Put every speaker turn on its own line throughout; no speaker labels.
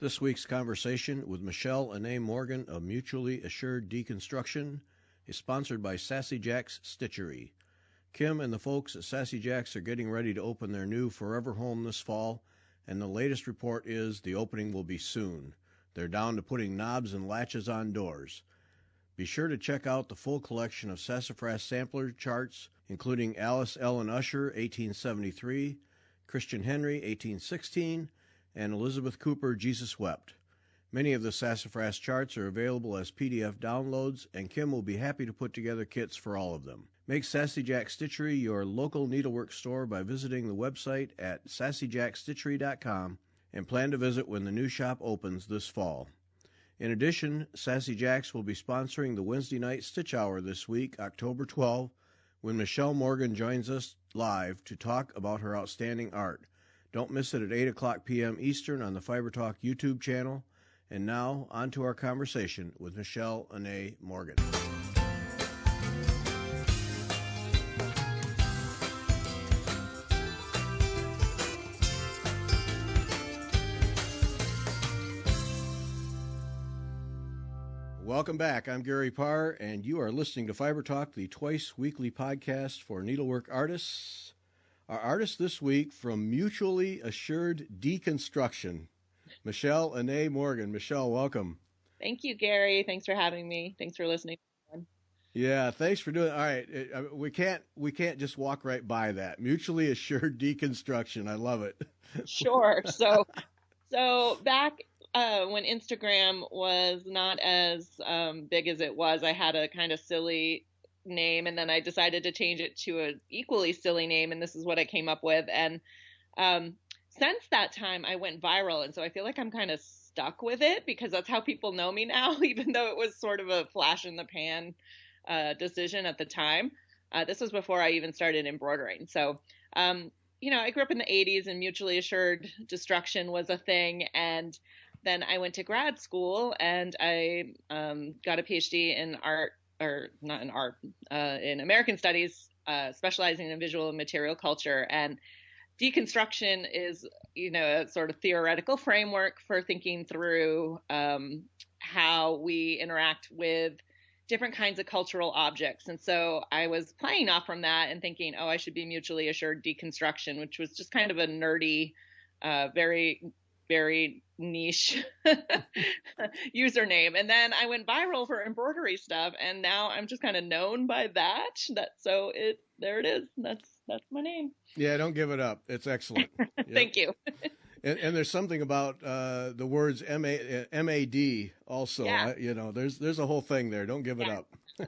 This week's conversation with Michelle Anais Morgan of Mutually Assured Deconstruction is sponsored by Sassy Jack's Stitchery. Kim and the folks at Sassy Jack's are getting ready to open their new forever home this fall, and the latest report is the opening will be soon. They're down to putting knobs and latches on doors. Be sure to check out the full collection of sassafras sampler charts, including Alice Ellen Usher, 1873, Christian Henry, 1816, and Elizabeth Cooper, Jesus Wept. Many of the sassafras charts are available as PDF downloads, and Kim will be happy to put together kits for all of them. Make Sassy Jack Stitchery your local needlework store by visiting the website at sassyjackstitchery.com and plan to visit when the new shop opens this fall. In addition, Sassy Jacks will be sponsoring the Wednesday night Stitch Hour this week, October 12, when Michelle Morgan joins us live to talk about her outstanding art. Don't miss it at 8 o'clock p.m. Eastern on the Fiber Talk YouTube channel. And now, on to our conversation with Michelle Anais Morgan. Welcome back. I'm Gary Parr, and you are listening to Fiber Talk, the twice-weekly podcast for needlework artists. Our artist this week from Mutually Assured Deconstruction, Michelle Anais Morgan. Michelle, welcome.
Thank you, Gary. Thanks for having me. Thanks for listening.
Yeah, thanks for doing it. All right, we can't just walk right by that. Mutually Assured Deconstruction. I love it.
Sure. So back when Instagram was not as big as it was, I had a kind of silly name, and then I decided to change it to an equally silly name, and this is what I came up with. And since that time, I went viral, and so I feel like I'm kind of stuck with it because that's how people know me now, even though it was sort of a flash in the pan decision at the time. This was before I even started embroidering. So, I grew up in the 80s, and mutually assured destruction was a thing. And then I went to grad school, and I got a PhD in art, or not in art, in American Studies, specializing in visual and material culture. And deconstruction is, a sort of theoretical framework for thinking through how we interact with different kinds of cultural objects. And so I was playing off from that and thinking, I should be mutually assured deconstruction, which was just kind of a nerdy, very, very niche username. And then I went viral for embroidery stuff, and now I'm just kind of known by that. There it is. That's my name.
Yeah, don't give it up. It's excellent. Yep.
Thank you.
And there's something about the words MAD also.
Yeah.
There's a whole thing there. Don't give it up.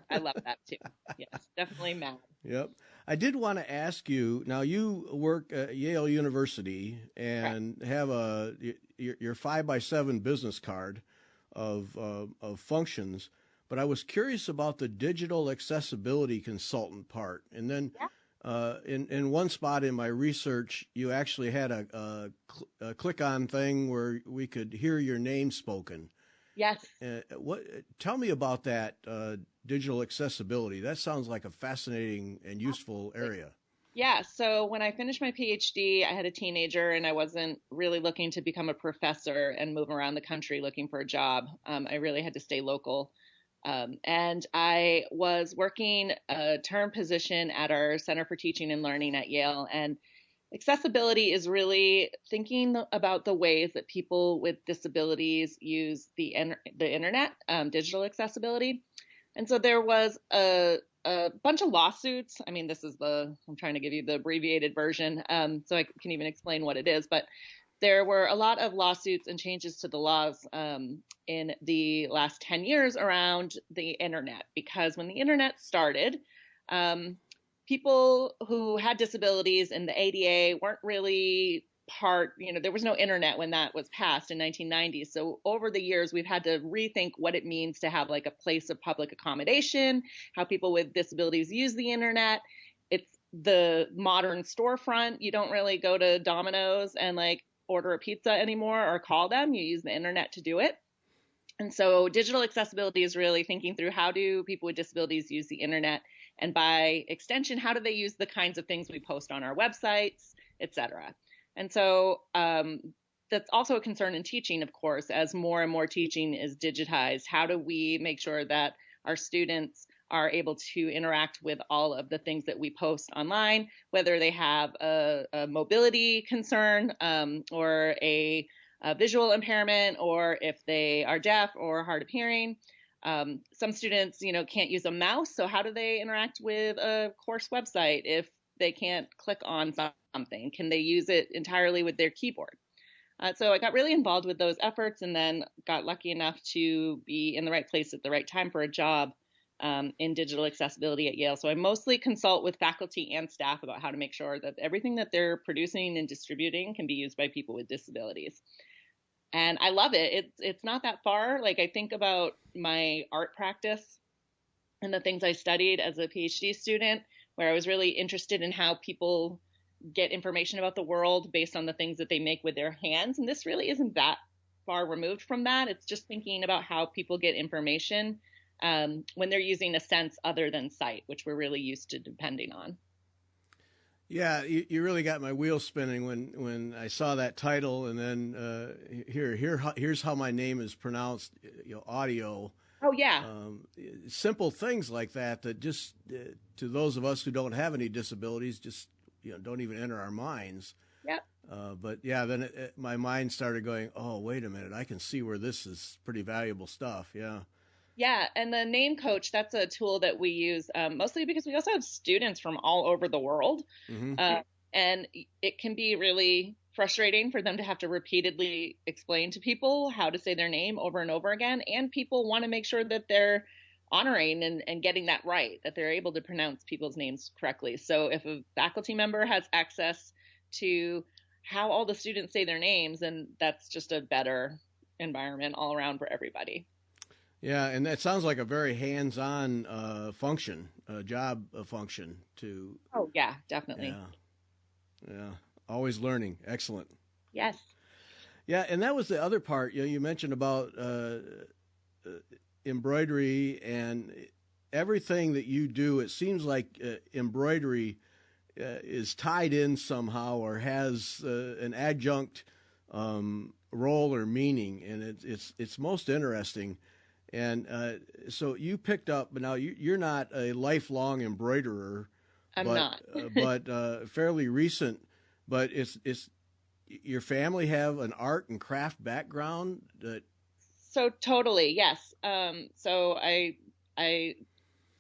I love that too. Yes, definitely mad.
Yep. I did want to ask you, now you work at Yale University and have your 5x7 business card of functions, but I was curious about the digital accessibility consultant part. And then in one spot in my research, you actually had a click-on thing where we could hear your name spoken.
Yes.
Tell me about that digital accessibility. That sounds like a fascinating and useful area.
Yeah. So when I finished my PhD, I had a teenager, and I wasn't really looking to become a professor and move around the country looking for a job. I really had to stay local. And I was working a term position at our Center for Teaching and Learning at Yale. And accessibility is really thinking about the ways that people with disabilities use the internet, digital accessibility. And so there was a bunch of lawsuits. I mean, I'm trying to give you the abbreviated version, so I can even explain what it is. But there were a lot of lawsuits and changes to the laws in the last 10 years around the internet, because when the internet started, people who had disabilities in the ADA weren't really there was no internet when that was passed in 1990. So over the years, we've had to rethink what it means to have like a place of public accommodation, how people with disabilities use the internet. It's the modern storefront. You don't really go to Domino's and order a pizza anymore or call them. You use the internet to do it. And so digital accessibility is really thinking through how do people with disabilities use the internet, and by extension, how do they use the kinds of things we post on our websites, et cetera. And so that's also a concern in teaching, of course, as more and more teaching is digitized. How do we make sure that our students are able to interact with all of the things that we post online, whether they have a mobility concern or a visual impairment, or if they are deaf or hard of hearing? Some students, can't use a mouse. So how do they interact with a course website if they can't click on something? Can they use it entirely with their keyboard? So I got really involved with those efforts, and then got lucky enough to be in the right place at the right time for a job in digital accessibility at Yale. So I mostly consult with faculty and staff about how to make sure that everything that they're producing and distributing can be used by people with disabilities. And I love it. It's not that far. Like, I think about my art practice and the things I studied as a PhD student, where I was really interested in how people get information about the world based on the things that they make with their hands. And this really isn't that far removed from that. It's just thinking about how people get information when they're using a sense other than sight, which we're really used to depending on.
Yeah, you really got my wheels spinning when I saw that title, and then here's how my name is pronounced. Audio.
Oh yeah.
Simple things like that just to those of us who don't have any disabilities, just don't even enter our minds.
Yep.
But yeah, then my mind started going, oh, wait a minute, I can see where this is pretty valuable stuff. Yeah.
Yeah, and the name coach, that's a tool that we use mostly because we also have students from all over the world.
Mm-hmm.
And it can be really frustrating for them to have to repeatedly explain to people how to say their name over and over again. And people want to make sure that they're honoring and getting that right, that they're able to pronounce people's names correctly. So if a faculty member has access to how all the students say their names, then that's just a better environment all around for everybody.
Yeah, and that sounds like a very hands-on function, job function to.
Oh yeah, definitely.
Yeah, always learning. Excellent.
Yes.
Yeah, and that was the other part. You mentioned about embroidery and everything that you do. It seems like embroidery is tied in somehow, or has an adjunct role or meaning, and it's most interesting. And so you picked up, but now you're not a lifelong embroiderer.
I'm not.
But fairly recent. But it's your family have an art and craft background that.
So totally, yes. So I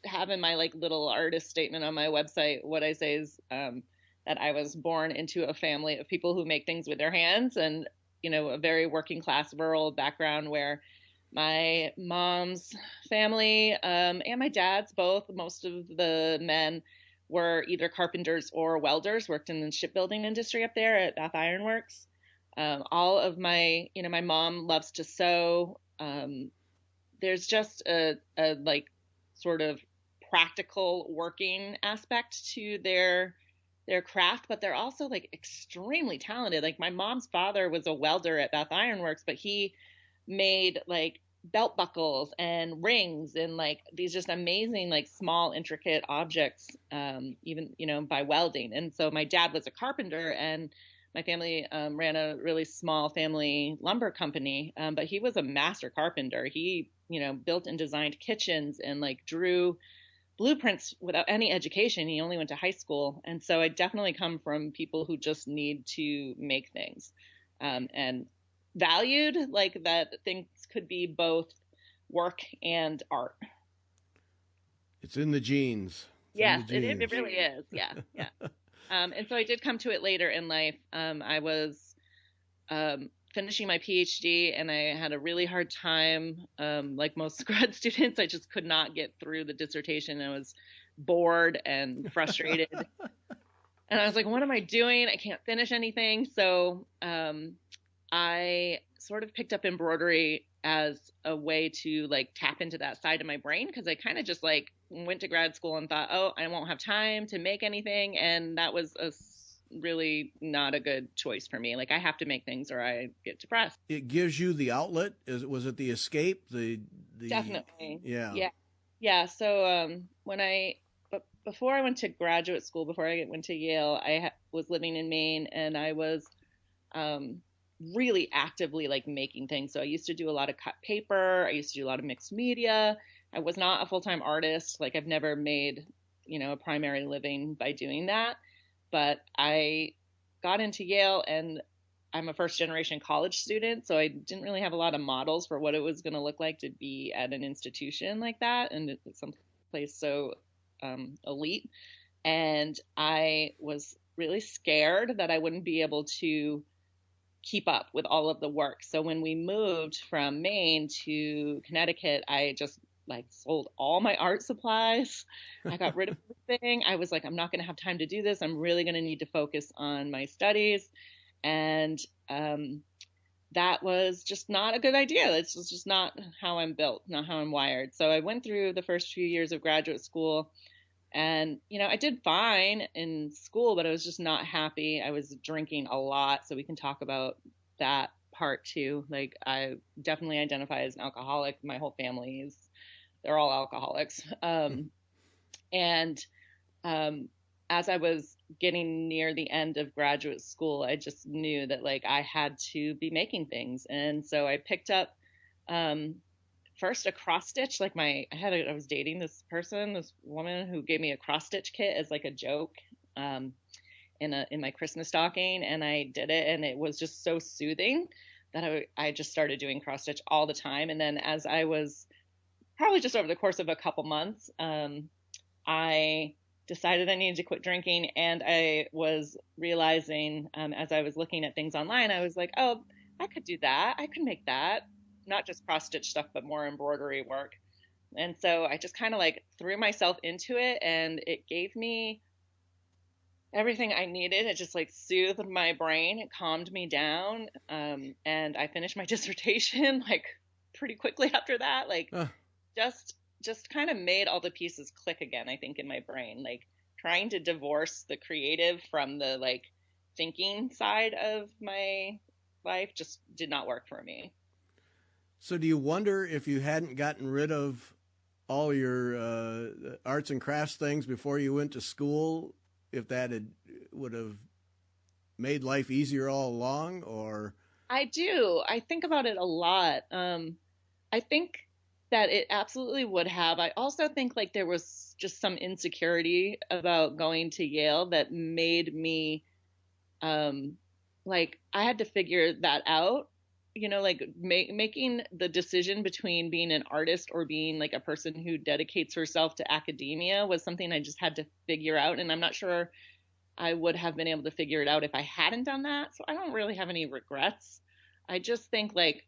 have in my little artist statement on my website, what I say is that I was born into a family of people who make things with their hands, and a very working class rural background where my mom's family and my dad's both, most of the men were either carpenters or welders, worked in the shipbuilding industry up there at Bath Iron Works. All of my mom loves to sew. There's just a sort of practical working aspect to their craft, but they're also extremely talented. Like, my mom's father was a welder at Bath Iron Works, but he made belt buckles and rings and these just amazing small intricate objects, even by welding. And so my dad was a carpenter, and my family ran a really small family lumber company, but he was a master carpenter. He built and designed kitchens and drew blueprints without any education. He only went to high school. And so I definitely come from people who just need to make things and valued that things could be both work and art.
It's in the genes.
Yes, it really is. Yeah. And so I did come to it later in life. I was finishing my PhD, and I had a really hard time. Like most grad students, I just could not get through the dissertation. I was bored and frustrated. And I was like, what am I doing? I can't finish anything. So I sort of picked up embroidery as a way to tap into that side of my brain, because I kind of just went to grad school and thought, oh, I won't have time to make anything. And that was really not a good choice for me. I have to make things or I get depressed.
It gives you the outlet. Was it the escape?
Definitely.
Yeah.
So before I went to graduate school, before I went to Yale, I was living in Maine, and I was really actively like making things. So I used to do a lot of cut paper. I used to do a lot of mixed media. I was not a full-time artist. Like I've never made, a primary living by doing that. But I got into Yale, and I'm a first generation college student. So I didn't really have a lot of models for what it was going to look like to be at an institution like that. And it's someplace so elite. And I was really scared that I wouldn't be able to keep up with all of the work. So when we moved from Maine to Connecticut, I just like sold all my art supplies. I got rid of everything. I was like, I'm not going to have time to do this. I'm really going to need to focus on my studies. And that was just not a good idea. It's just not how I'm built, not how I'm wired. So I went through the first few years of graduate school, and, I did fine in school, but I was just not happy. I was drinking a lot. So we can talk about that part too. Like I definitely identify as an alcoholic. My whole family they're all alcoholics. And as I was getting near the end of graduate school, I just knew that like I had to be making things. And so I picked up, first a cross stitch. Like I was dating this woman who gave me a cross stitch kit as like a joke, in my Christmas stocking. And I did it, and it was just so soothing that I just started doing cross stitch all the time. And then as I was probably just over the course of a couple months, I decided I needed to quit drinking. And I was realizing, as I was looking at things online, I was like, oh, I could do that. I could make that. Not just cross stitch stuff, but more embroidery work. And so I just kind of like threw myself into it, and it gave me everything I needed. It just like soothed my brain. It calmed me down. And I finished my dissertation like pretty quickly after that. Like just kind of made all the pieces click again, I think, in my brain. Like trying to divorce the creative from the like thinking side of my life just did not work for me.
So do you wonder if you hadn't gotten rid of all your arts and crafts things before you went to school, if that would have made life easier all along? Or
I do. I think about it a lot. I think that it absolutely would have. I also think like there was just some insecurity about going to Yale that made me like I had to figure that out. Like making the decision between being an artist or being like a person who dedicates herself to academia was something I just had to figure out. And I'm not sure I would have been able to figure it out if I hadn't done that. So I don't really have any regrets. I just think like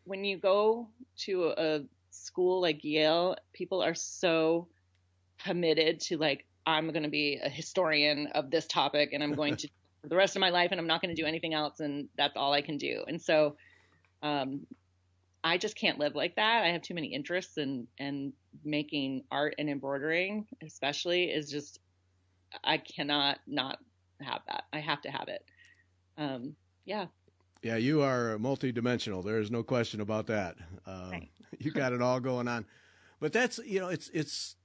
when you go to a school like Yale, people are so committed to like, I'm going to be a historian of this topic, and I'm going to for the rest of my life, and I'm not going to do anything else, and that's all I can do. And so I just can't live like that. I have too many interests, and making art and embroidering especially is just, I cannot not have that. I have to have it. Yeah.
Yeah, you are multidimensional. There is no question about that.
Right.
You got it all going on. But that's, it's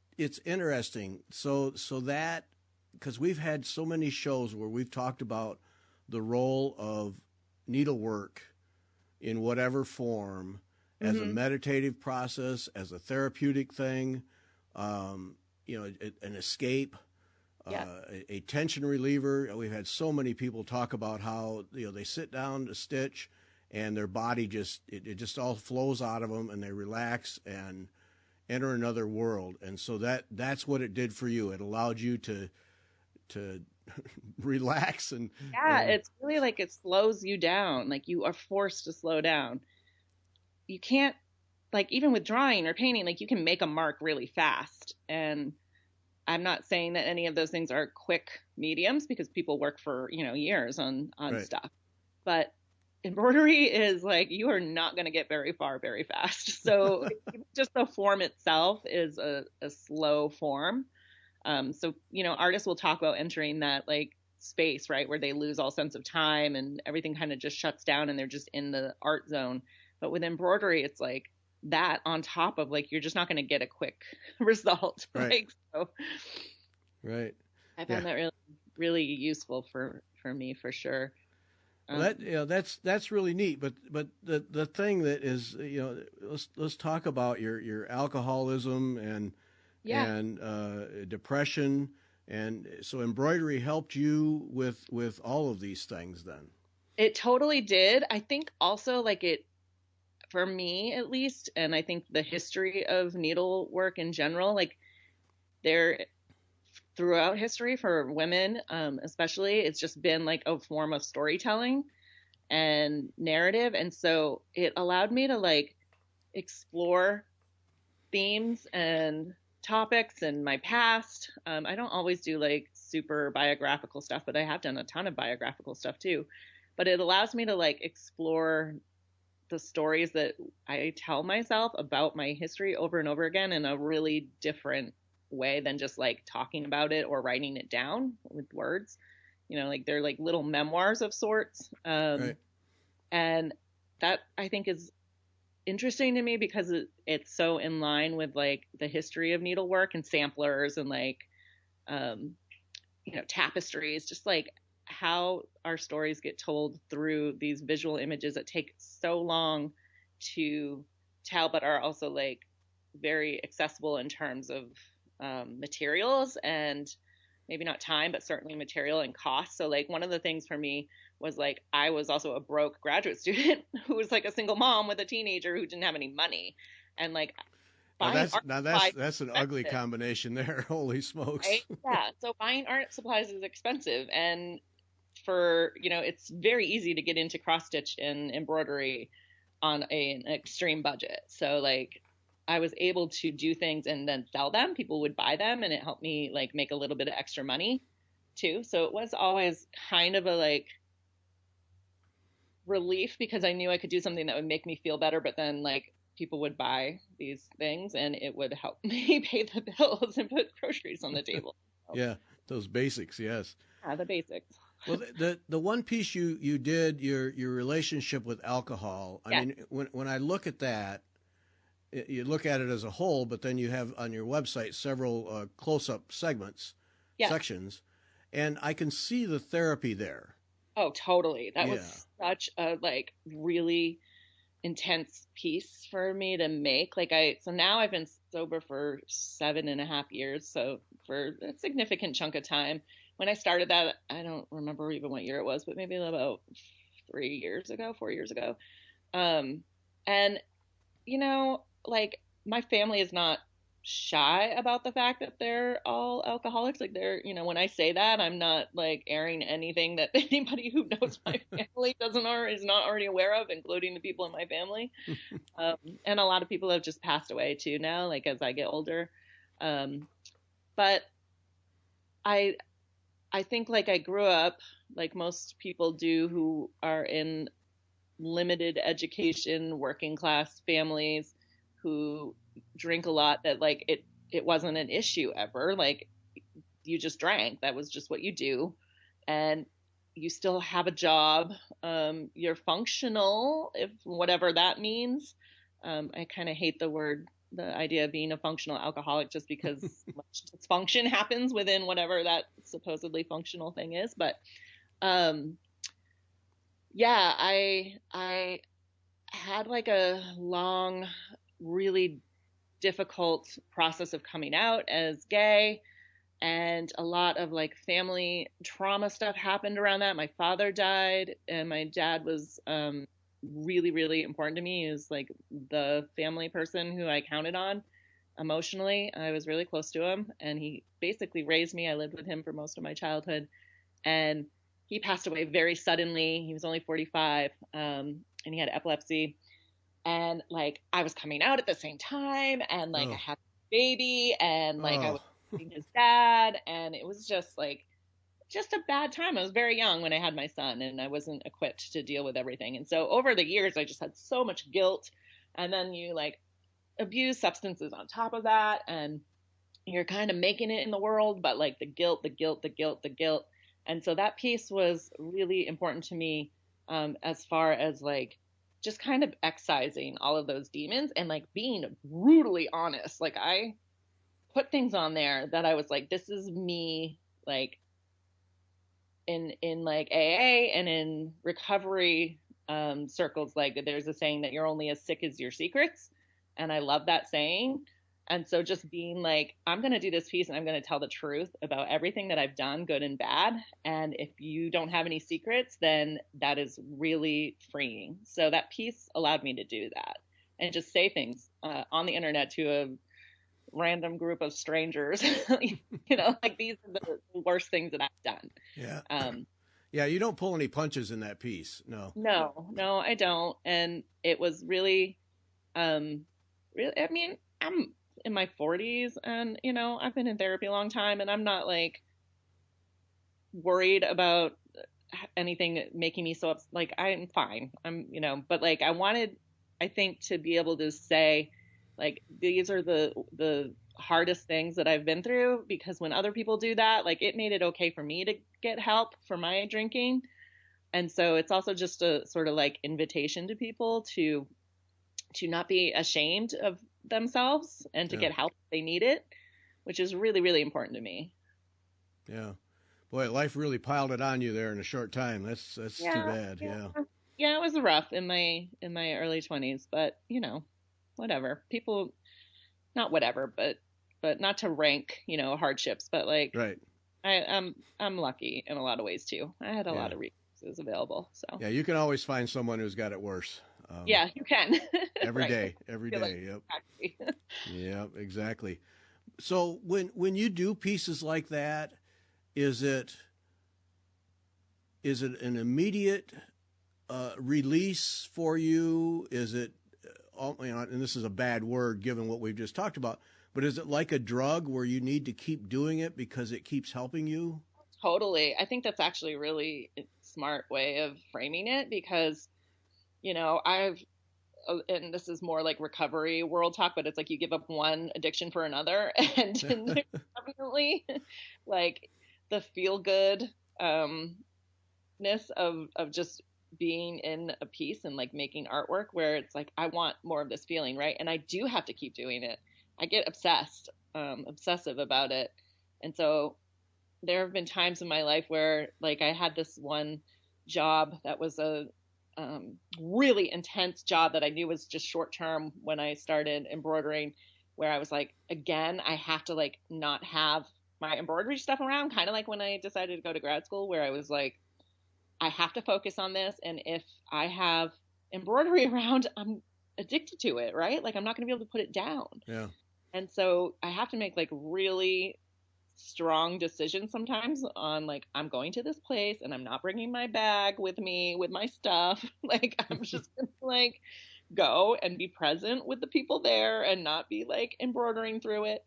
interesting. So that, because we've had so many shows where we've talked about the role of needlework in whatever form, as a meditative process, as a therapeutic thing, an escape, a tension reliever. We've had so many people talk about how they sit down to stitch, and their body it just all flows out of them, and they relax and enter another world. And so that's what it did for you. It allowed you to relax and
it's really like it slows you down. Like you are forced to slow down. You can't, like, even with drawing or painting, like you can make a mark really fast. And I'm not saying that any of those things are quick mediums, because people work for years on right. stuff. But embroidery is like, you are not going to get very far very fast. So just the form itself is a slow form. So artists will talk about entering that like space, right, where they lose all sense of time and everything kind of just shuts down and they're just in the art zone. But with embroidery, it's like that on top of like, you're just not going to get a quick result.
Right.
Like, so
right.
I found that really, really useful for me, for sure.
Well, that's really neat. But the thing that is, let's talk about your alcoholism and depression, and so embroidery helped you with all of these things. Then
It totally did. I think also like it, for me at least, and I think the history of needlework in general, like there throughout history for women, especially, it's just been like a form of storytelling and narrative. And so it allowed me to like explore themes and topics in my past. I don't always do like super biographical stuff, but I have done a ton of biographical stuff too. But it allows me to like explore the stories that I tell myself about my history over and over again in a really different way than just like talking about it or writing it down with words. Like they're like little memoirs of sorts.
right.
And that I think is interesting to me because it's so in line with like the history of needlework and samplers and like, tapestries, just like how our stories get told through these visual images that take so long to tell, but are also like very accessible in terms of materials and maybe not time, but certainly material and cost. So like one of the things for me was like I was also a broke graduate student who was like a single mom with a teenager who didn't have any money, and like
that's an ugly combination there. Holy smokes!
Right? Yeah. So buying art supplies is expensive, and it's very easy to get into cross stitch and embroidery on an extreme budget. So like I was able to do things and then sell them. People would buy them, and it helped me like make a little bit of extra money too. So it was always kind of a like relief because I knew I could do something that would make me feel better, but then like people would buy these things and it would help me pay the bills and put groceries on the table. So,
yeah, those basics, yes.
Yeah, the basics.
Well, the one piece you did, your relationship with alcohol. I mean, when I look at that, you look at it as a whole, but then you have on your website several close-up sections, and I can see the therapy there.
Oh, totally. That was such a like really intense piece for me to make. So now I've been sober for 7.5 years, so for a significant chunk of time. When I started that, I don't remember even what year it was, but maybe about 4 years ago. And like my family is not shy about the fact that they're all alcoholics. Like when I say that, I'm not like airing anything that anybody who knows my family is not already aware of, including the people in my family. And a lot of people have just passed away too now, like as I get older. But I think like I grew up like most people do who are in limited education, working class families who drink a lot, that like it wasn't an issue ever. Like you just drank. That was just what you do. And you still have a job. You're functional, if whatever that means. I kind of hate the idea of being a functional alcoholic just because much dysfunction happens within whatever that supposedly functional thing is. But I had like a long, really difficult process of coming out as gay, and a lot of like family trauma stuff happened around that. My father died, and my dad was really, really important to me. He was like the family person who I counted on emotionally. I was really close to him, and he basically raised me. I lived with him for most of my childhood, and he passed away very suddenly. He was only 45, and he had epilepsy. And like I was coming out at the same time, and like I had a baby, and like I was seeing his dad, and it was just a bad time. I was very young when I had my son, and I wasn't equipped to deal with everything. And so over the years, I just had so much guilt, and then you like abuse substances on top of that, and you're kind of making it in the world, but like the guilt. And so that piece was really important to me, as far as like just kind of excising all of those demons and like being brutally honest. Like I put things on there that I was like, this is me, like in like AA and in recovery circles, like there's a saying that you're only as sick as your secrets. And I love that saying. And so just being like, I'm going to do this piece and I'm going to tell the truth about everything that I've done, good and bad. And if you don't have any secrets, then that is really freeing. So that piece allowed me to do that and just say things on the internet to a random group of strangers. Like these are the worst things that I've done.
Yeah. Yeah, you don't pull any punches in that piece. No.
No, I don't. And it was really, really, I mean, I'm in my 40s and, I've been in therapy a long time and I'm not like worried about anything making me so like, I'm fine. But like I think to be able to say like, these are the hardest things that I've been through, because when other people do that, like it made it okay for me to get help for my drinking. And so it's also just a sort of like invitation to people to not be ashamed of themselves and to get help if they need it, which is really, really important to me.
Yeah. Boy, life really piled it on you there in a short time. That's too bad. Yeah.
Yeah, it was rough in my early 20s, but whatever. People, not whatever, but not to rank, hardships, but like
right.
I'm lucky in a lot of ways too. I had a lot of resources available. So
yeah, you can always find someone who's got it worse.
Yeah, you can.
Every
right.
day. Like, yep.
Exactly.
Yeah, exactly. So when you do pieces like that, is it an immediate release for you? Is it, and this is a bad word given what we've just talked about, but is it like a drug where you need to keep doing it because it keeps helping you?
Totally. I think that's actually a really smart way of framing it, because and this is more like recovery world talk, but it's like you give up one addiction for another, and definitely like the feel good ness of just being in a piece and like making artwork where it's like, I want more of this feeling, right? And I do have to keep doing it. I get obsessive about it. And so there have been times in my life where like I had this one job that was a really intense job that I knew was just short term when I started embroidering, where I was like, again, I have to like not have my embroidery stuff around, kind of like when I decided to go to grad school, where I was like, I have to focus on this. And if I have embroidery around, I'm addicted to it, right? Like I'm not going to be able to put it down.
Yeah.
And so I have to make like really strong decisions sometimes on like, I'm going to this place and I'm not bringing my bag with me with my stuff. Like I'm just gonna like go and be present with the people there and not be like embroidering through it.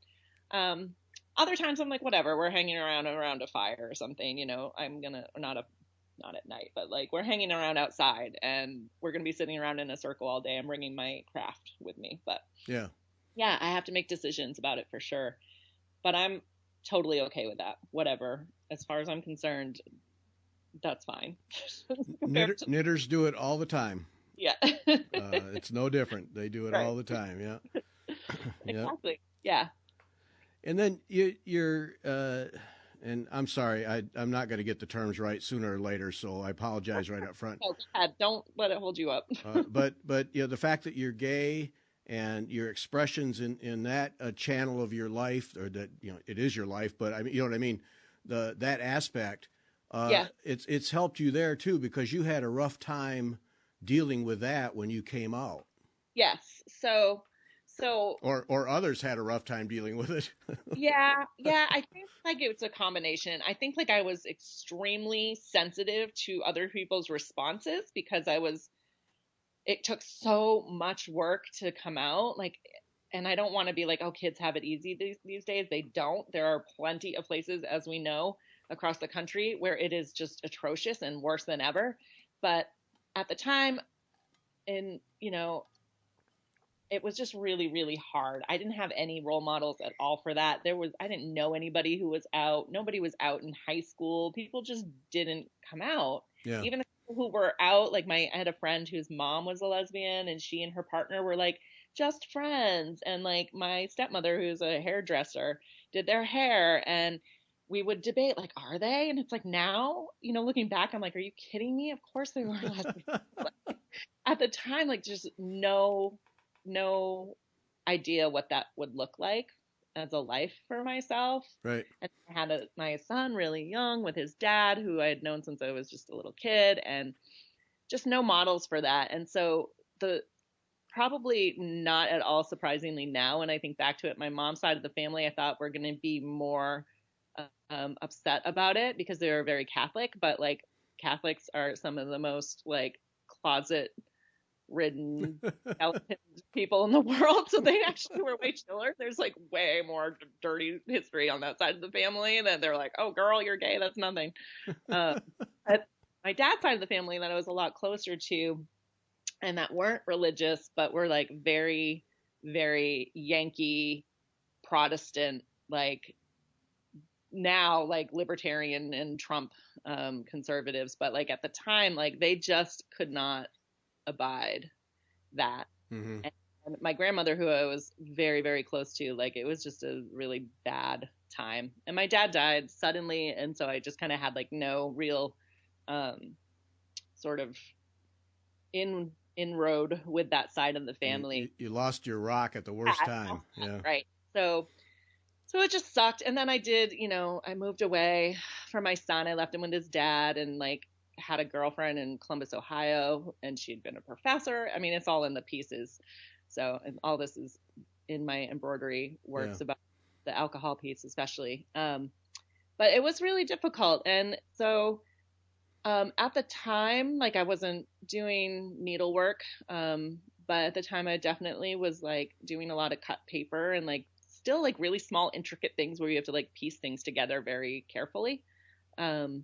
Other times I'm like, whatever, we're hanging around a fire or something, I'm gonna, not at night, but like we're hanging around outside and we're gonna be sitting around in a circle all day. I'm bringing my craft with me, but yeah, I have to make decisions about it for sure. But I'm totally okay with that. Whatever. As far as I'm concerned, that's fine.
Knitters do it all the time.
Yeah.
It's no different. They do it all the time. Yeah.
Exactly. Yeah.
And then you're, and I'm sorry, I'm not going to get the terms right sooner or later, so I apologize right up front.
Oh, God, don't let it hold you up.
But the fact that you're gay and your expressions in that channel of your life, or that it is your life, but I mean, you know what I mean, that aspect, it's helped you there too, because you had a rough time dealing with that when you came out.
Yes. So
or others had a rough time dealing with it.
yeah, I think like it's a combination. I think like I was extremely sensitive to other people's responses, because it took so much work to come out, like, and I don't want to be like, oh, kids have it easy these days. They don't. There are plenty of places, as we know, across the country where it is just atrocious and worse than ever. But at the time, and it was just really, really hard. I didn't have any role models at all for that. I didn't know anybody who was out. Nobody was out in high school. People just didn't come out.
Yeah.
Even the people who were out, like I had a friend whose mom was a lesbian, and she and her partner were like just friends. And like my stepmother, who's a hairdresser, did their hair. And we would debate like, are they? And it's like now, looking back, I'm like, are you kidding me? Of course they were lesbians. At the time, like just no idea what that would look like as a life for myself.
Right.
And I had my son really young with his dad, who I had known since I was just a little kid, and just no models for that. And so probably not at all surprisingly now, when I think back to it, my mom's side of the family, I thought were going to be more upset about it because they were very Catholic, but like Catholics are some of the most like closet ridden people in the world, so they actually were way chiller. There's like way more dirty history on that side of the family, and then they're like, oh girl, you're gay, that's nothing. But my dad's side of the family that I was a lot closer to, and that weren't religious but were like very, very Yankee Protestant, like now like libertarian and Trump conservatives, but like at the time, like they just could not abide that.
Mm-hmm.
And my grandmother, who I was very, very close to, like it was just a really bad time. And my dad died suddenly, and so I just kind of had like no real sort of inroad with that side of the family.
You lost your rock at the worst time. Yeah.
Right. So it just sucked. And then I did, I moved away from my son. I left him with his dad and like had a girlfriend in Columbus, Ohio, and she'd been a professor. I mean, it's all in the pieces. So, and all this is in my embroidery works about the alcohol piece, especially. But it was really difficult. And so, at the time, like I wasn't doing needlework. But at the time I definitely was like doing a lot of cut paper and like still like really small, intricate things where you have to like piece things together very carefully. And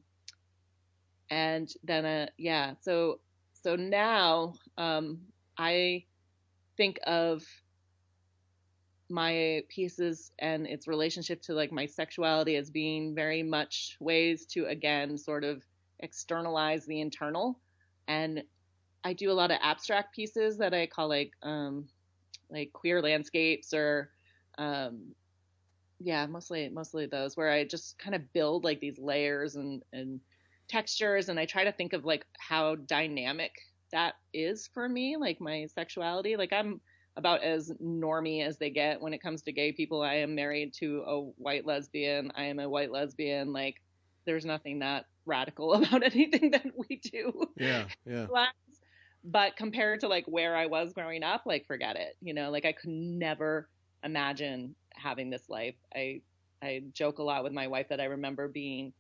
then, so now, I think of my pieces and its relationship to like my sexuality as being very much ways to, again, sort of externalize the internal. And I do a lot of abstract pieces that I call like queer landscapes or, mostly those, where I just kind of build like these layers and textures. And I try to think of like how dynamic that is for me, like my sexuality. Like I'm about as normie as they get when it comes to gay people. I am married to a white lesbian. I am a white lesbian. Like there's nothing that radical about anything that we do.
Yeah.
But compared to like where I was growing up, like forget it. Like I could never imagine having this life. I joke a lot with my wife that I remember being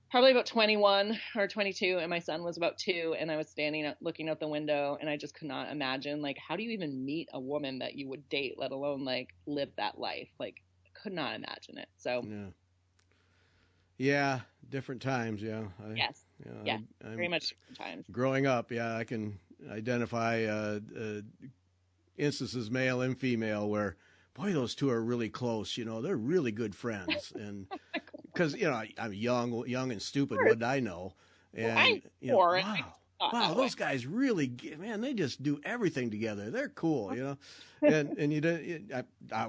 probably about 21 or 22, and my son was about 2, and I was standing up looking out the window, and I just could not imagine, like, how do you even meet a woman that you would date, let alone like live that life? Like, I could not imagine it. So
yeah, different times.
Yes, very much different times.
Growing up, I can identify instances, male and female, where boy, those two are really close. They're really good friends, and because I'm young and stupid. What did I know? And wow, those guys really, man, they just do everything together. They're cool, and you did.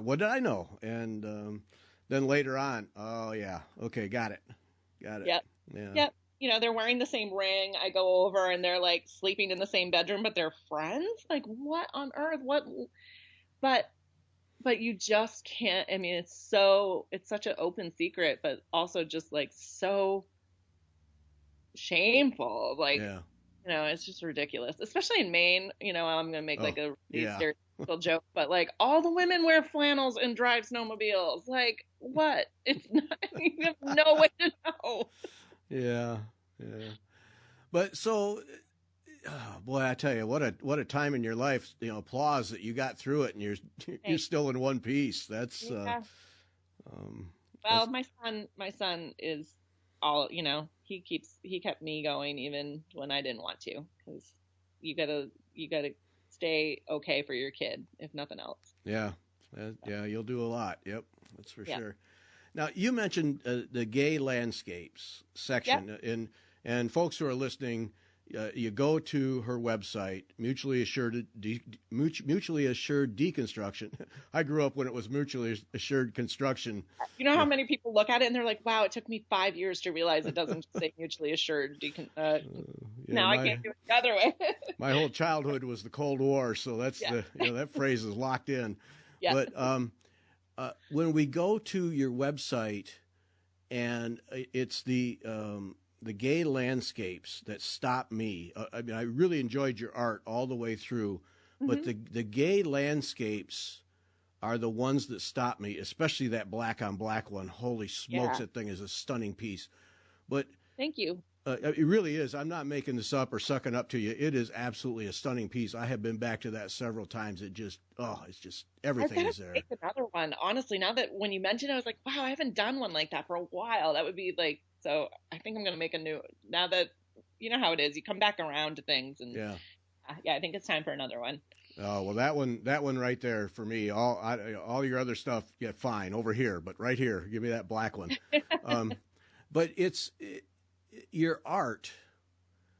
What did I know? And then later on, oh yeah, okay, got it.
Yep. Yeah. Yep. They're wearing the same ring. I go over and they're like sleeping in the same bedroom, but they're friends. Like what on earth? What? But you just can't. I mean, it's such an open secret, but also just like so shameful. Like, it's just ridiculous, especially in Maine. I'm going to make like a stereotypical joke, but like all the women wear flannels and drive snowmobiles. Like what? It's not, you have no way to know.
Yeah. But so, boy, I tell you, what a time in your life, applause that you got through it and you're still in one piece. That's,
well, my son is all, he kept me going even when I didn't want to, because you gotta stay okay for your kid, if nothing else.
Yeah. You'll do a lot. Yep. That's for sure. Now you mentioned the gay landscapes section, and folks who are listening, you go to her website, Mutually Assured Deconstruction. I grew up when it was Mutually Assured Construction.
You know how many people look at it and they're like, wow, it took me 5 years to realize it doesn't say mutually assured. Now I can't do it the other way.
My whole childhood was the Cold War, so that's that phrase is locked in. Yeah. But when we go to your website, and it's the gay landscapes that stop me. I mean, I really enjoyed your art all the way through, but the gay landscapes are the ones that stop me, especially that black on black one. Holy smokes, that thing is a stunning piece. But
thank you.
It really is. I'm not making this up or sucking up to you. It is absolutely a stunning piece. I have been back to that several times. It's just everything is there.
Make another one. Honestly, now that when you mentioned it, I was like, wow, I haven't done one like that for a while. That would be like, so I think I'm going to make a new, now that, you know how it is, you come back around to things. And I think it's time for another one.
Oh, well, that one right there for me. All your other stuff, fine, over here, but right here, give me that black one. But your art,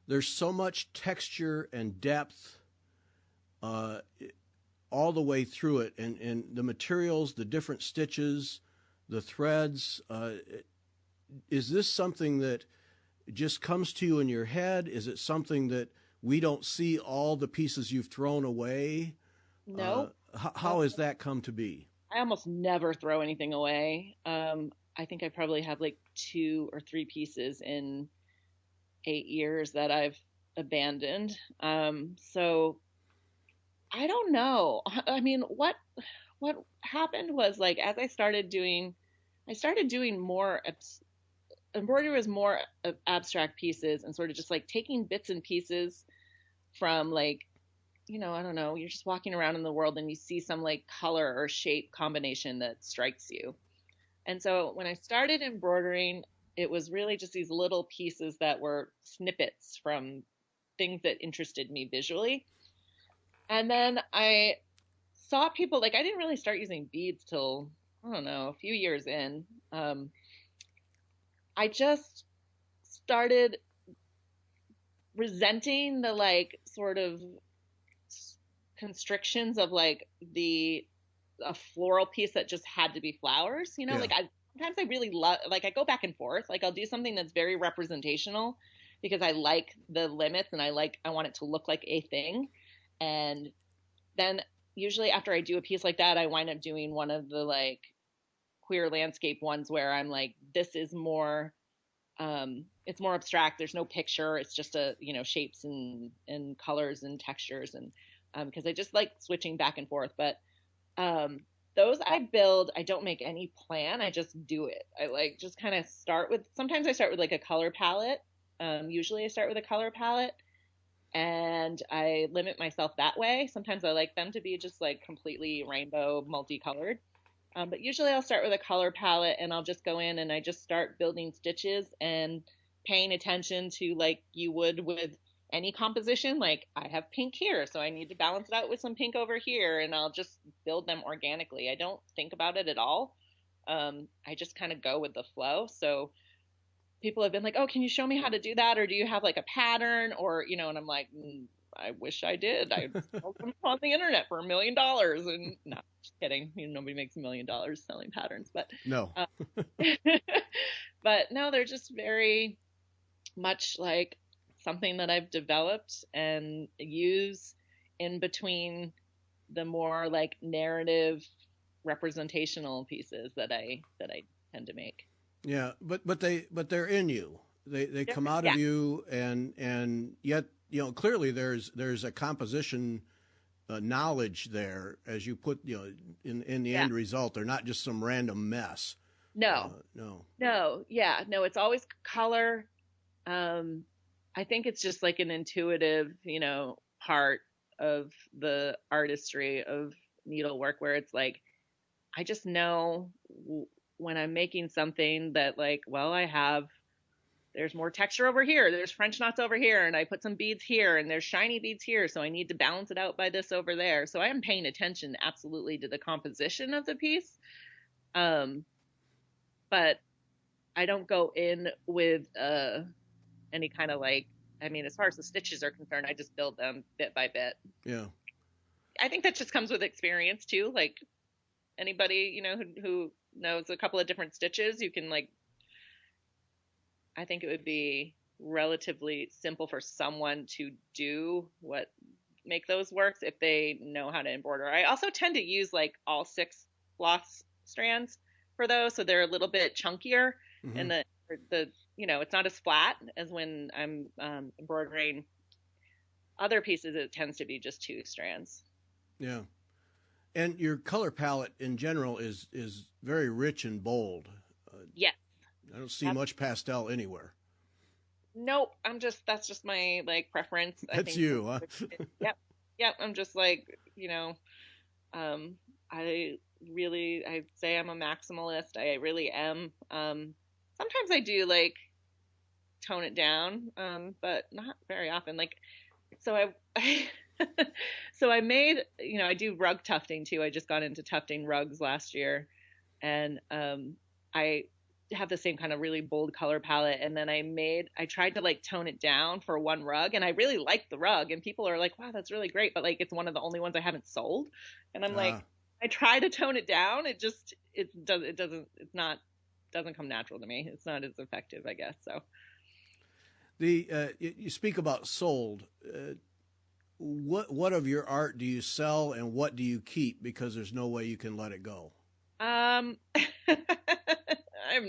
there's so much texture and depth all the way through it, and the materials, the different stitches, the threads. Is this something that just comes to you in your head? Is it something that we don't see all the pieces you've thrown away?
No.
How has that come to be?
I almost never throw anything away. I think I probably have like 2 or 3 pieces in 8 years that I've abandoned. So I don't know. I mean, what happened was, like, as I started doing more, embroidery was more of abstract pieces and sort of just like taking bits and pieces from, like, you know, I don't know, you're just walking around in the world and you see some like color or shape combination that strikes you. And so when I started embroidering, it was really just these little pieces that were snippets from things that interested me visually. And then I saw people, like, I didn't really start using beads till, I don't know, a few years in. I just started resenting the, like, sort of constrictions of, like, a floral piece that just had to be flowers, you know, like sometimes I really love, like, I go back and forth, like I'll do something that's very representational because I like the limits and I want it to look like a thing. And then usually after I do a piece like that, I wind up doing one of the, like, queer landscape ones where I'm like, this is more, it's more abstract. There's no picture. It's just shapes and colors and textures. And, cause I just like switching back and forth, but, those I build, I don't make any plan. I just do it. I like just kind of sometimes I start with like a color palette. Usually I start with a color palette and I limit myself that way. Sometimes I like them to be just like completely rainbow, multicolored. But usually I'll start with a color palette and I'll just go in and I just start building stitches and paying attention to, like you would with any composition. Like, I have pink here, so I need to balance it out with some pink over here, and I'll just build them organically. I don't think about it at all. I just kind of go with the flow. So people have been like, oh, can you show me how to do that? Or do you have like a pattern? Or, and I'm like, I wish I did. I sold them on the internet for $1 million. And no, just kidding. Nobody makes $1 million selling patterns, but
no,
but no, they're just very much like something that I've developed and use in between the more like narrative representational pieces that I tend to make.
Yeah, but they're in you. They come out of you, and yet clearly there's a composition knowledge there as you put in the end result. They're not just some random mess.
No. It's always color. I think it's just like an intuitive, part of the artistry of needlework where it's like, I just know when I'm making something that, like, well, there's more texture over here. There's French knots over here. And I put some beads here and there's shiny beads here. So I need to balance it out by this over there. So I am paying attention absolutely to the composition of the piece. But I don't go in with, any kind of like I mean, as far as the stitches are concerned, I just build them bit by bit.
Yeah.
I think that just comes with experience too. Like anybody, who knows a couple of different stitches, you can like, I think it would be relatively simple for someone to make those works if they know how to embroider. I also tend to use like all 6 floss strands for those, so they're a little bit chunkier,
Mm-hmm.
and the it's not as flat as when I'm embroidering other pieces. It tends to be just 2 strands.
Yeah. And your color palette in general is very rich and bold.
Yes.
I don't see much pastel anywhere.
Nope. That's just my like preference. I
That's
think.
you, huh?
Yep. Yep. I'm just like, I'd say I'm a maximalist. I really am. Sometimes I do like tone it down, but not very often. Like, so so I made, I do rug tufting too. I just got into tufting rugs last year, and I have the same kind of really bold color palette. And then I tried to like tone it down for one rug, and I really liked the rug, and people are like, wow, that's really great. But like, it's one of the only ones I haven't sold. And I'm like, I try to tone it down. It doesn't come natural to me. It's not as effective, I guess. So
you speak about sold. What of your art do you sell, and what do you keep because there's no way you can let it go?
I'm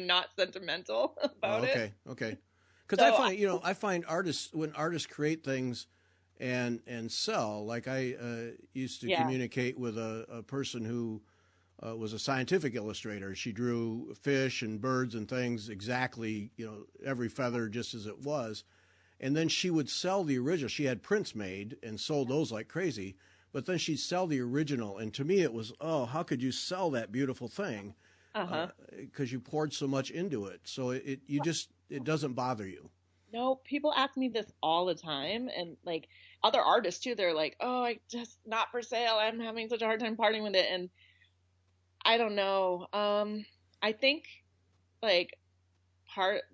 not sentimental about it.
Okay. Because I find artists, when artists create things and sell, like I used to communicate with a person who was a scientific illustrator. She drew fish and birds and things exactly, every feather just as it was. And then she would sell the original. She had prints made and sold those like crazy. But then she'd sell the original. And to me, it was, oh, how could you sell that beautiful thing? Because you poured so much into it. So it doesn't bother you.
No, people ask me this all the time. And like other artists too, they're like, oh, I just not for sale. I'm having such a hard time parting with it. And I don't know. I think like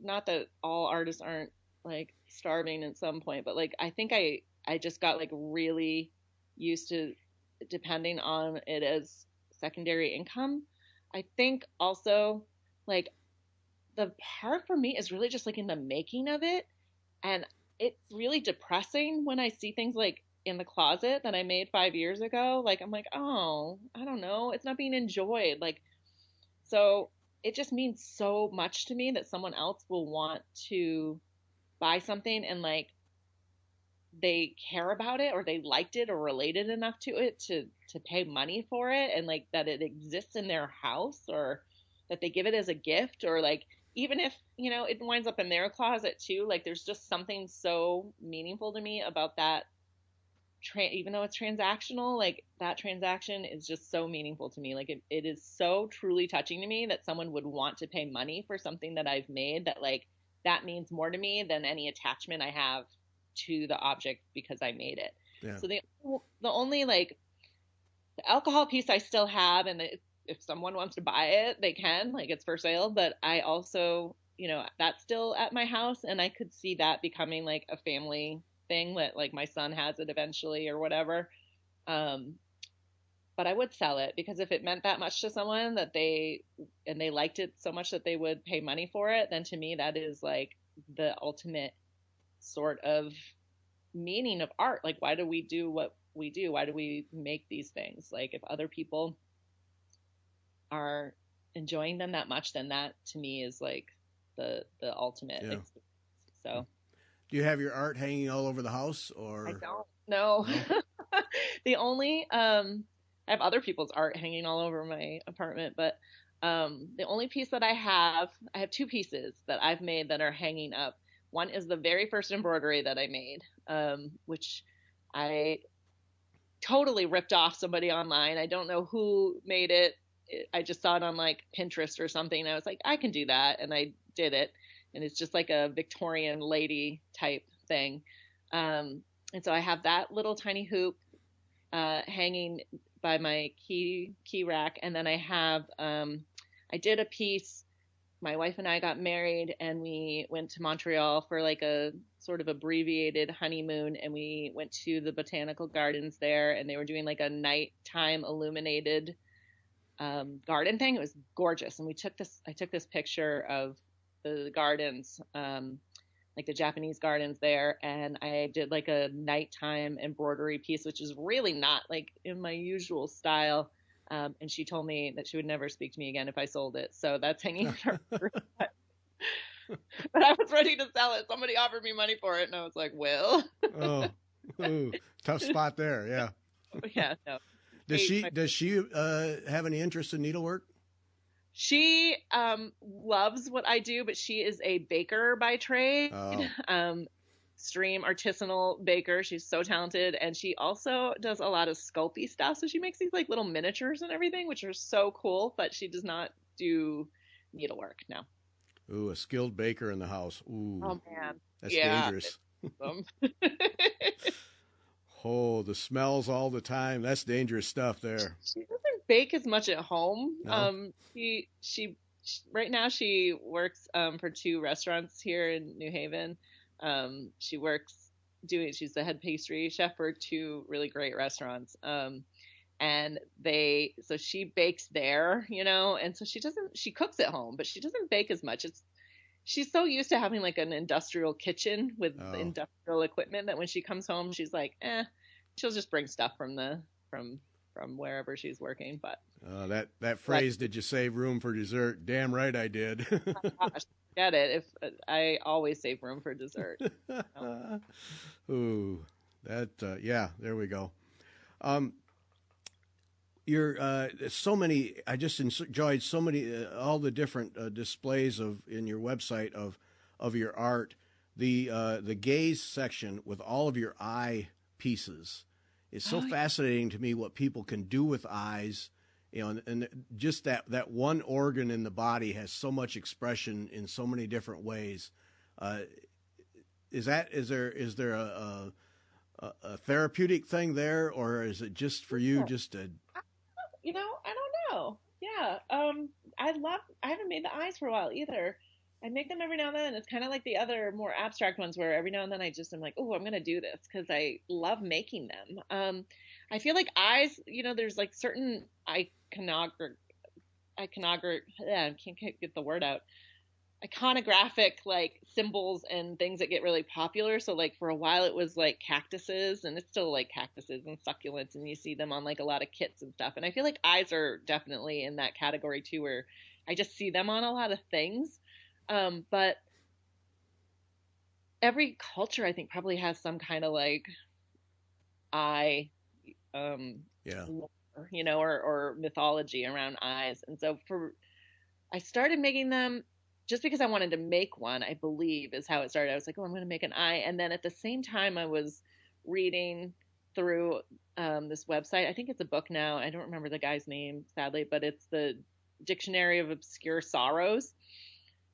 not that all artists aren't like starving at some point, but like I think I just got like really used to depending on it as secondary income. I think also like the part for me is really just like in the making of it, and it's really depressing when I see things like in the closet that I made 5 years ago. Like I'm like, oh, I don't know, it's not being enjoyed. Like, so it just means so much to me that someone else will want to buy something and like they care about it or they liked it or related enough to it to pay money for it, and like that it exists in their house, or that they give it as a gift, or like even if it winds up in their closet too. Like there's just something so meaningful to me about that. Even though it's transactional, like that transaction is just so meaningful to me. Like it is so truly touching to me that someone would want to pay money for something that I've made, that like that means more to me than any attachment I have to the object because I made it.
Yeah.
So the only like the alcohol piece I still have, and if someone wants to buy it, they can, like it's for sale. But I also, that's still at my house, and I could see that becoming like a family thing, that like my son has it eventually or whatever. But I would sell it, because if it meant that much to someone that they liked it so much that they would pay money for it, then to me that is like the ultimate sort of meaning of art. Like, why do we do what we do? Why do we make these things? Like, if other people are enjoying them that much, then that to me is like the ultimate experience. So
do you have your art hanging all over the house, or?
I don't. No. The only I have other people's art hanging all over my apartment, but the only piece that I have 2 pieces that I've made that are hanging up. One is the very first embroidery that I made, which I totally ripped off somebody online. I don't know who made it. I just saw it on like Pinterest or something, and I was like, I can do that, and I did it. And it's just like a Victorian lady type thing. And so I have that little tiny hoop hanging by my key rack, and then I have I did a piece my wife and I got married, and we went to Montreal for like a sort of abbreviated honeymoon, and we went to the botanical gardens there, and they were doing like a nighttime illuminated garden thing. It was gorgeous, and I took this picture of the gardens, like the Japanese gardens there, and I did like a nighttime embroidery piece, which is really not like in my usual style. And she told me that she would never speak to me again if I sold it. So that's hanging in her. But I was ready to sell it. Somebody offered me money for it, and I was like, well.
Oh, ooh, tough spot there. Yeah.
Yeah, no.
Does she have any interest in needlework?
She loves what I do, but she is a baker by trade.
Oh.
Extreme artisanal baker. She's so talented, and she also does a lot of sculpey stuff. So she makes these like little miniatures and everything, which are so cool. But she does not do needlework. No.
Ooh, a skilled baker in the house. Ooh.
Oh man,
that's dangerous. Oh, the smells all the time. That's dangerous stuff there.
She doesn't bake as much at home.
No?
She right now she works for 2 restaurants here in New Haven. She's the head pastry chef for 2 really great restaurants. And so she bakes there, and so she cooks at home, but she doesn't bake as much. She's so used to having like an industrial kitchen with industrial equipment that when she comes home, she's like, she'll just bring stuff from wherever she's working. But
that phrase, did you save room for dessert? Damn right I did.
Oh my gosh, get it. If I always save room for dessert.
Ooh, yeah, there we go. You're so many. I just enjoyed so many all the different displays in your website of your art. The gaze section with all of your eye pieces is so fascinating to me. What people can do with eyes, and just that one organ in the body has so much expression in so many different ways. Is there a therapeutic thing there, or is it just for you just to?
I don't know. Yeah. I haven't made the eyes for a while either. I make them every now and then. It's kind of like the other more abstract ones where every now and then I just am like, oh, I'm going to do this because I love making them. I feel like eyes, there's like certain iconographic, I can't get the word out. Iconographic like symbols and things that get really popular. So like for a while it was like cactuses, and it's still like cactuses and succulents, and you see them on like a lot of kits and stuff. And I feel like eyes are definitely in that category too, where I just see them on a lot of things. But every culture I think probably has some kind of like eye,
Yeah.
or mythology around eyes. And so I started making them just because I wanted to make one, I believe is how it started. I was like, oh, I'm going to make an eye. And then at the same time I was reading through this website. I think it's a book now. I don't remember the guy's name, sadly, but it's the Dictionary of Obscure Sorrows.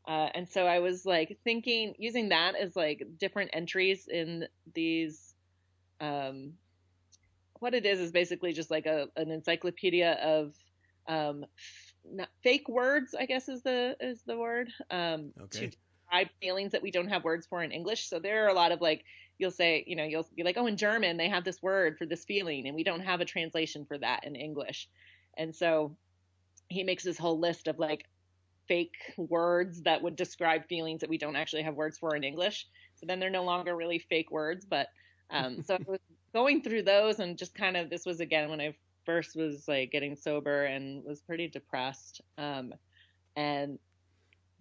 And so I was like thinking, using that as like different entries in these, what it is basically just like an encyclopedia of not fake words, I guess is the word,
Okay.
to describe feelings that we don't have words for in English. So there are a lot of like, you'll say, you'll be like, oh, in German they have this word for this feeling, and we don't have a translation for that in English. And so he makes this whole list of like fake words that would describe feelings that we don't actually have words for in English. So then they're no longer really fake words. But so I was going through those, and just kind of, this was again when I first was like getting sober and was pretty depressed, and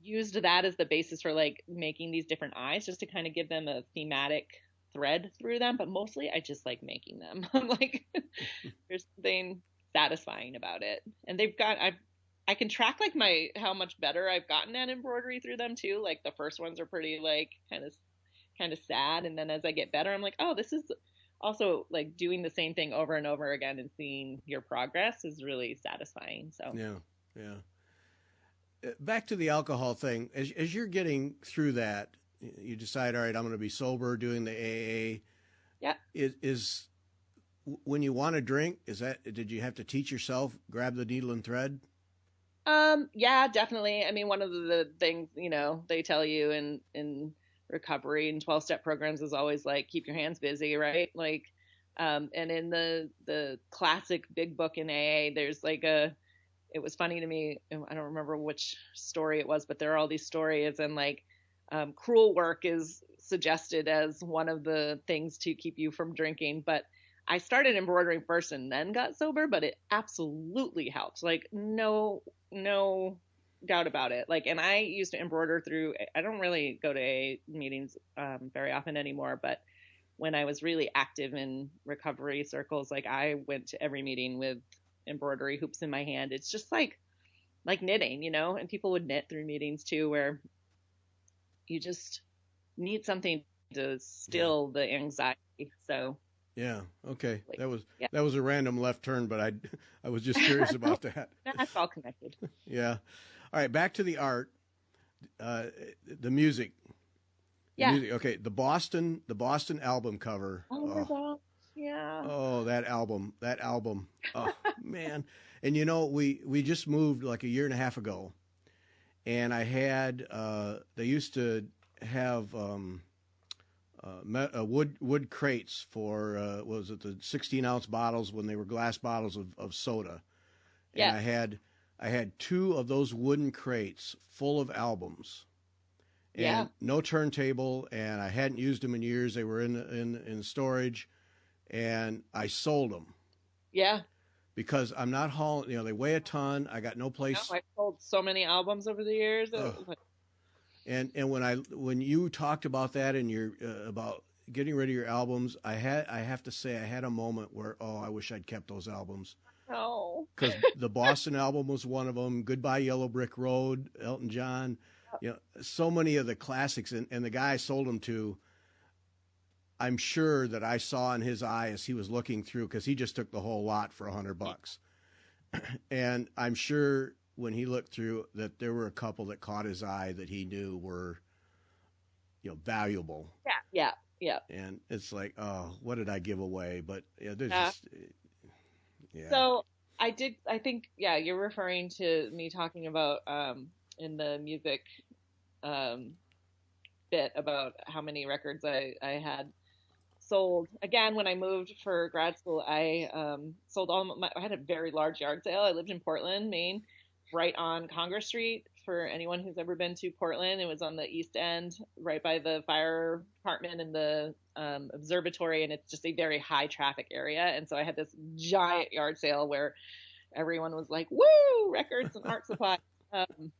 used that as the basis for like making these different eyes, just to kind of give them a thematic thread through them. But mostly I just like making them. I'm like, there's something satisfying about it. And I can track like how much better I've gotten at embroidery through them too. Like the first ones are pretty like kind of sad, and then as I get better, I'm like, oh, this is also like doing the same thing over and over again and seeing your progress is really satisfying. So
yeah. Back to the alcohol thing. As you're getting through that, you decide, all right, I'm going to be sober, doing the AA.
Yeah.
Is when you want to drink, did you have to teach yourself, grab the needle and thread?
Yeah, definitely. I mean, one of the things, they tell you in recovery and 12-step programs is always like keep your hands busy, right? Like and in the classic big book in AA, there's like it was funny to me, I don't remember which story it was, but there are all these stories and like cruel work is suggested as one of the things to keep you from drinking, but I started embroidering first and then got sober, but it absolutely helped. Like no doubt about it. Like, and I used to embroider through. I don't really go to AA meetings very often anymore, but when I was really active in recovery circles, like I went to every meeting with embroidery hoops in my hand. It's just like knitting, and people would knit through meetings too, where you just need something to
Yeah.
still the anxiety. So,
Yeah. Okay.
like, yeah,
That was a random left turn, but I was just curious about that.
that's all connected.
Yeah. All right. Back to the art. Uh, the music. The
Yeah.
music. Okay. The Boston album cover.
Oh my
Oh,
gosh. Yeah.
oh, that album. That album. Oh man. And we just moved like a year and a half ago, and I had they used to have wood crates for what was it, the 16-ounce bottles when they were glass bottles of soda, and
Yeah.
I had two of those wooden crates full of albums
Yeah.
and no turntable, and I hadn't used them in years. They were in storage, and I sold them
Yeah.
because I'm not hauling. They weigh a ton. I got no
No,
place.
I've sold so many albums over the years.
Ugh. And when you talked about that and your about getting rid of your albums, I have to say I had a moment where I wish I'd kept those albums,
No.
because the Boston album was one of them. Goodbye Yellow Brick Road, Elton John, so many of the classics, and the guy I sold them to, I'm sure that I saw in his eye as he was looking through, because he just took the whole lot for $100, and I'm sure when he looked through that there were a couple that caught his eye that he knew were valuable.
Yeah. Yeah. Yeah.
And it's like, oh, what did I give away? But yeah, there's
Yeah.
just, yeah.
So I think, yeah, you're referring to me talking about in the music um, bit about how many records I had sold. Again, when I moved for grad school, I sold I had a very large yard sale. I lived in Portland, Maine, right on Congress Street. For anyone who's ever been to Portland, it was on the East End, right by the fire department and the observatory, and it's just a very high traffic area. And so I had this giant yard sale where everyone was like, "Woo, records and art supply." And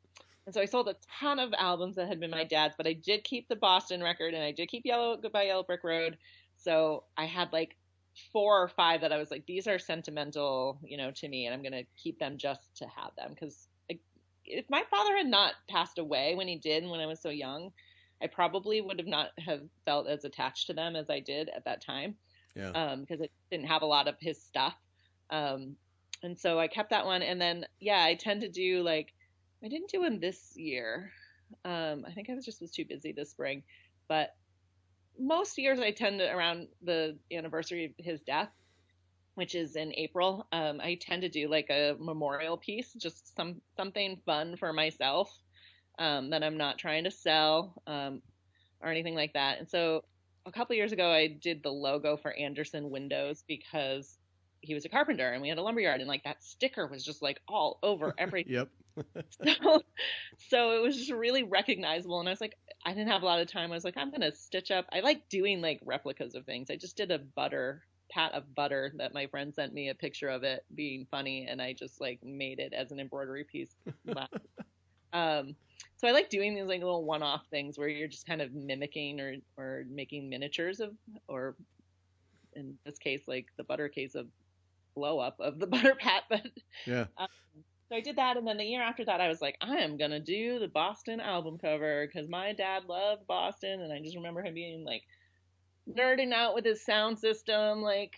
so I sold a ton of albums that had been my dad's, but I did keep the Boston record and I did keep Goodbye Yellow Brick Road. So I had like 4 or 5 that I was like, these are sentimental, to me, and I'm going to keep them just to have them. Because if my father had not passed away when he did, when I was so young, I probably would have not have felt as attached to them as I did at that time.
Yeah.
Because it didn't have a lot of his stuff. And so I kept that one. And then, yeah, I tend to do like, I didn't do one this year. I think I was too busy this spring. But most years I tend to, around the anniversary of his death, which is in April, I tend to do like a memorial piece, just something fun for myself that I'm not trying to sell or anything like that. And so a couple years ago, I did the logo for Anderson Windows because he was a carpenter and we had a lumberyard, and like that sticker was just like all over everything.
Yep.
So it was just really recognizable. And I was like, I didn't have a lot of time. I was like, I'm going to stitch up. I like doing like replicas of things. I just did a pat of butter that my friend sent me a picture of it being funny. And I just like made it as an embroidery piece. So I like doing these like little one-off things where you're just kind of mimicking or making miniatures of, or in this case, like the butter case of blow up of the butter pat. But
Yeah.
so I did that, and then the year after that, I was like, I am gonna do the Boston album cover because my dad loved Boston, and I just remember him being like nerding out with his sound system, like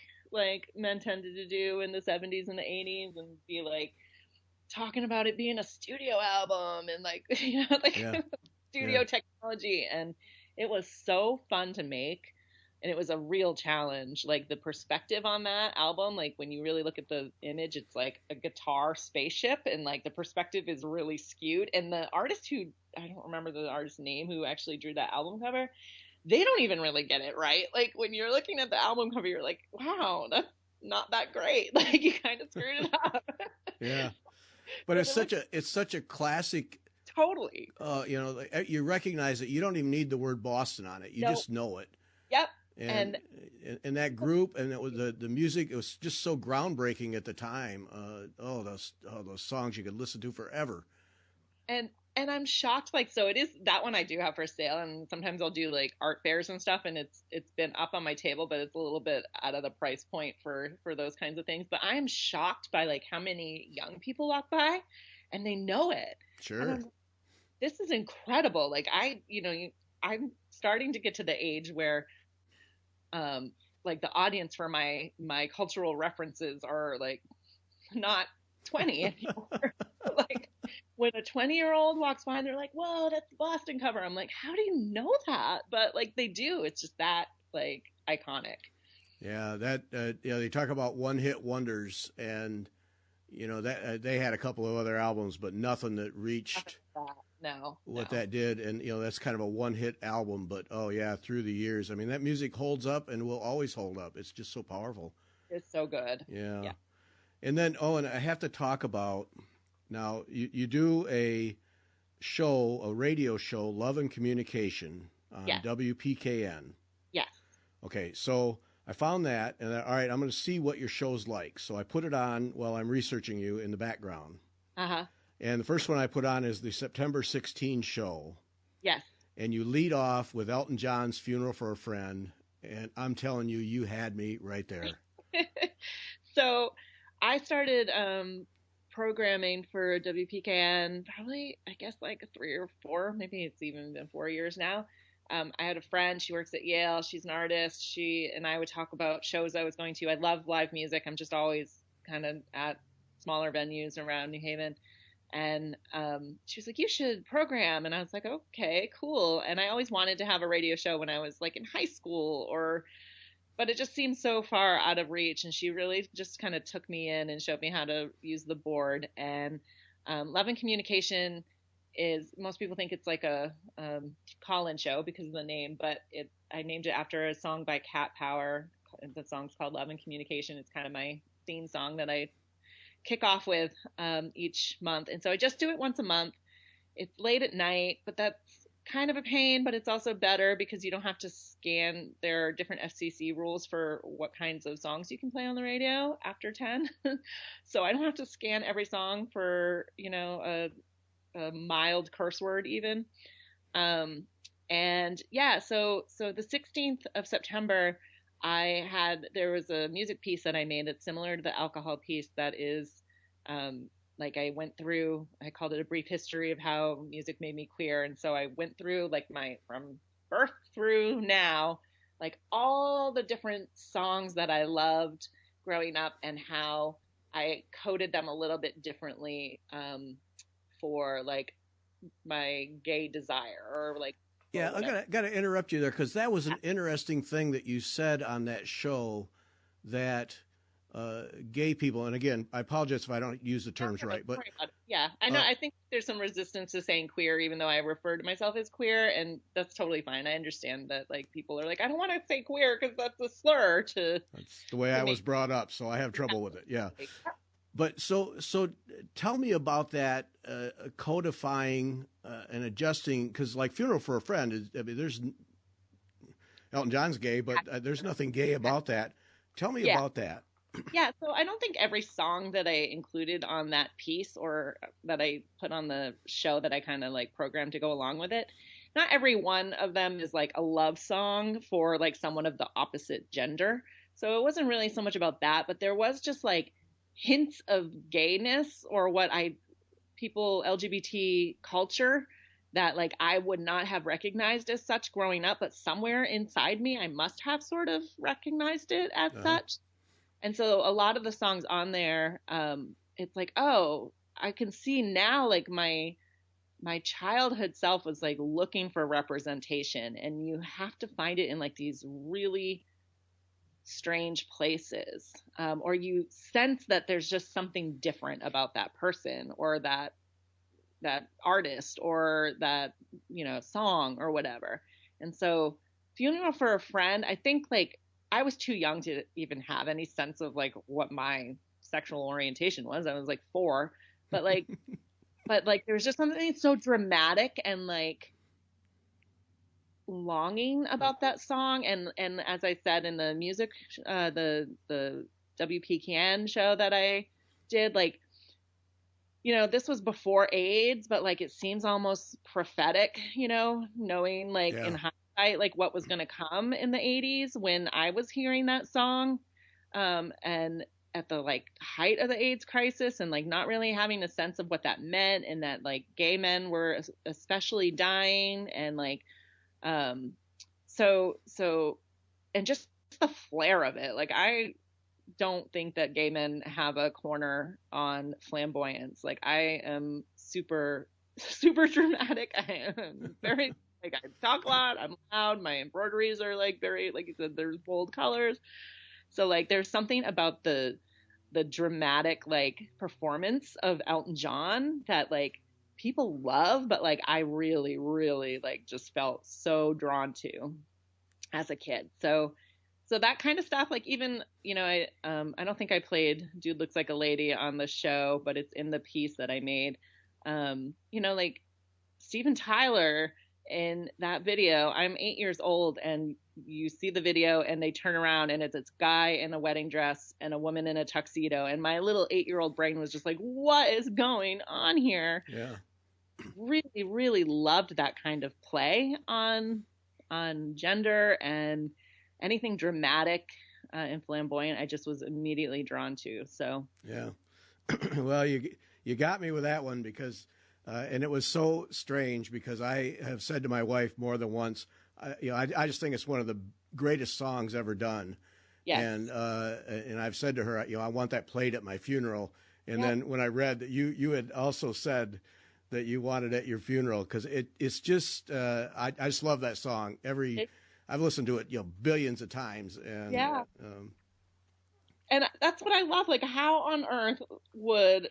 men tended to do in the 70s and the 80s, and be like talking about it being a studio album and like like
Yeah.
studio
Yeah.
technology, and it was so fun to make. and it was a real challenge. Like the perspective on that album, like when you really look at the image, it's like a guitar spaceship, and like the perspective is really skewed. And the artist who, I don't remember the artist's name, who actually drew that album cover, they don't even really get it right. Like when you're looking at the album cover, you're like, wow, that's not that great. Like you kind of screwed it up.
Yeah. But it's such a classic.
Totally.
You recognize it. You don't even need the word Boston on it. You just know it.
Yep.
And that group, and it was the music. It was just so groundbreaking at the time. Those songs you could listen to forever.
And I'm shocked. Like, so it is that one I do have for sale, and sometimes I'll do like art fairs and stuff, and it's been up on my table, but it's a little bit out of the price point for those kinds of things. But I am shocked by like how many young people walk by, and they know it.
Sure.
This is incredible. Like I'm starting to get to the age where, like the audience for my cultural references are like not 20 anymore. Like when a 20-year-old walks by and they're like, whoa, that's the Boston cover. I'm like, how do you know that? But like they do. It's just that like iconic.
Yeah, that they talk about one-hit wonders, and that they had a couple of other albums, but nothing that reached what that did. And that's kind of a one-hit album, but oh yeah, through the years, I mean, that music holds up and will always hold up. It's just so powerful.
It's so good.
Yeah. And then and I have to talk about, now you do a radio show, Love and Communication, on WPKN.
Yes.
Okay, so I found that, and all right, I'm going to see what your show's like. So I put it on while I'm researching you in the background.
Uh-huh.
And the first one I put on is the September 16 show.
Yes.
And you lead off with Elton John's Funeral for a Friend, and I'm telling you, you had me right there.
So I started programming for WPKN probably, I guess, like 3 or 4, maybe it's even been 4 years now. I had a friend, she works at Yale, she's an artist. She and I would talk about shows I was going to. I love live music. I'm just always kind of at smaller venues around New Haven. And she was like, you should program. And I was like, okay, cool. And I always wanted to have a radio show when I was like in high school, but it just seemed so far out of reach. And she really just kind of took me in and showed me how to use the board. And Love and Communication is, most people think it's like a call-in show because of the name, but I named it after a song by Cat Power. The song's called Love and Communication. It's kind of my theme song that I kick off with each month. And so I just do it once a month. It's late at night, but that's kind of a pain, but it's also better because you don't have to scan. There are different FCC rules for what kinds of songs you can play on the radio after 10. So I don't have to scan every song for, a mild curse word even. And yeah, so the 16th of September, there was a music piece that I made that's similar to the alcohol piece that is, like I called it a brief history of how music made me queer. And so I went through like from birth through now, like all the different songs that I loved growing up and how I coded them a little bit differently, for like my gay desire or like.
Yeah, I gotta interrupt you there because that was an interesting thing that you said on that show, that gay people, and again, I apologize if I don't use the terms right, but
yeah, I know. I think there's some resistance to saying queer, even though I refer to myself as queer, and that's totally fine. I understand that like people are like, I don't want to say queer because that's a slur.
That's the way I was brought up, so I have trouble with it. Yeah. But so tell me about that codifying and adjusting, because like Funeral for a Friend, there's Elton John's gay, but there's nothing gay about that. Tell me about that.
Yeah, so I don't think every song that I included on that piece or that I put on the show that I kind of like programmed to go along with it, not every one of them is like a love song for like someone of the opposite gender. So it wasn't really so much about that, but there was just like hints of gayness or LGBT culture that like I would not have recognized as such growing up, but somewhere inside me I must have sort of recognized it as such. And so a lot of the songs on there, it's like, oh, I can see now like my my childhood self was like looking for representation, and you have to find it in like these really strange places, or you sense that there's just something different about that person or that artist or that song or whatever. And so Funeral for a Friend, I think like I was too young to even have any sense of like what my sexual orientation was. I was like 4, but like but like there was just something so dramatic and like longing about that song. And as I said in the music, the WPKN show that I did, like, this was before AIDS, but like it seems almost prophetic, knowing like in hindsight, like what was going to come in the 80s when I was hearing that song. And at the like height of the AIDS crisis, and like not really having a sense of what that meant, and that like gay men were especially dying, and like so and just the flair of it. Like I don't think that gay men have a corner on flamboyance. Like I am super dramatic. I am very like, I talk a lot, I'm loud, my embroideries are like very, like you said, there's bold colors. So like there's something about the dramatic like performance of Elton John that like people love, but like I really, really like just felt so drawn to as a kid. So that kind of stuff, like even, I don't think I played Dude Looks Like a Lady on the show, but it's in the piece that I made. Like Steven Tyler in that video, I'm 8 years old, and you see the video and they turn around and it's this guy in a wedding dress and a woman in a tuxedo. And my little 8-year-old brain was just like, what is going on here?
Yeah.
Really, really loved that kind of play on gender and anything dramatic and flamboyant. I just was immediately drawn to. So
yeah. Well, you got me with that one because and it was so strange because I have said to my wife more than once, I just think it's one of the greatest songs ever done.
Yes.
And I've said to her, I want that played at my funeral. And then when I read that you had also said that you wanted it at your funeral, because it's just I just love that song. I've listened to it billions of times, and
and that's what I love. Like, how on earth would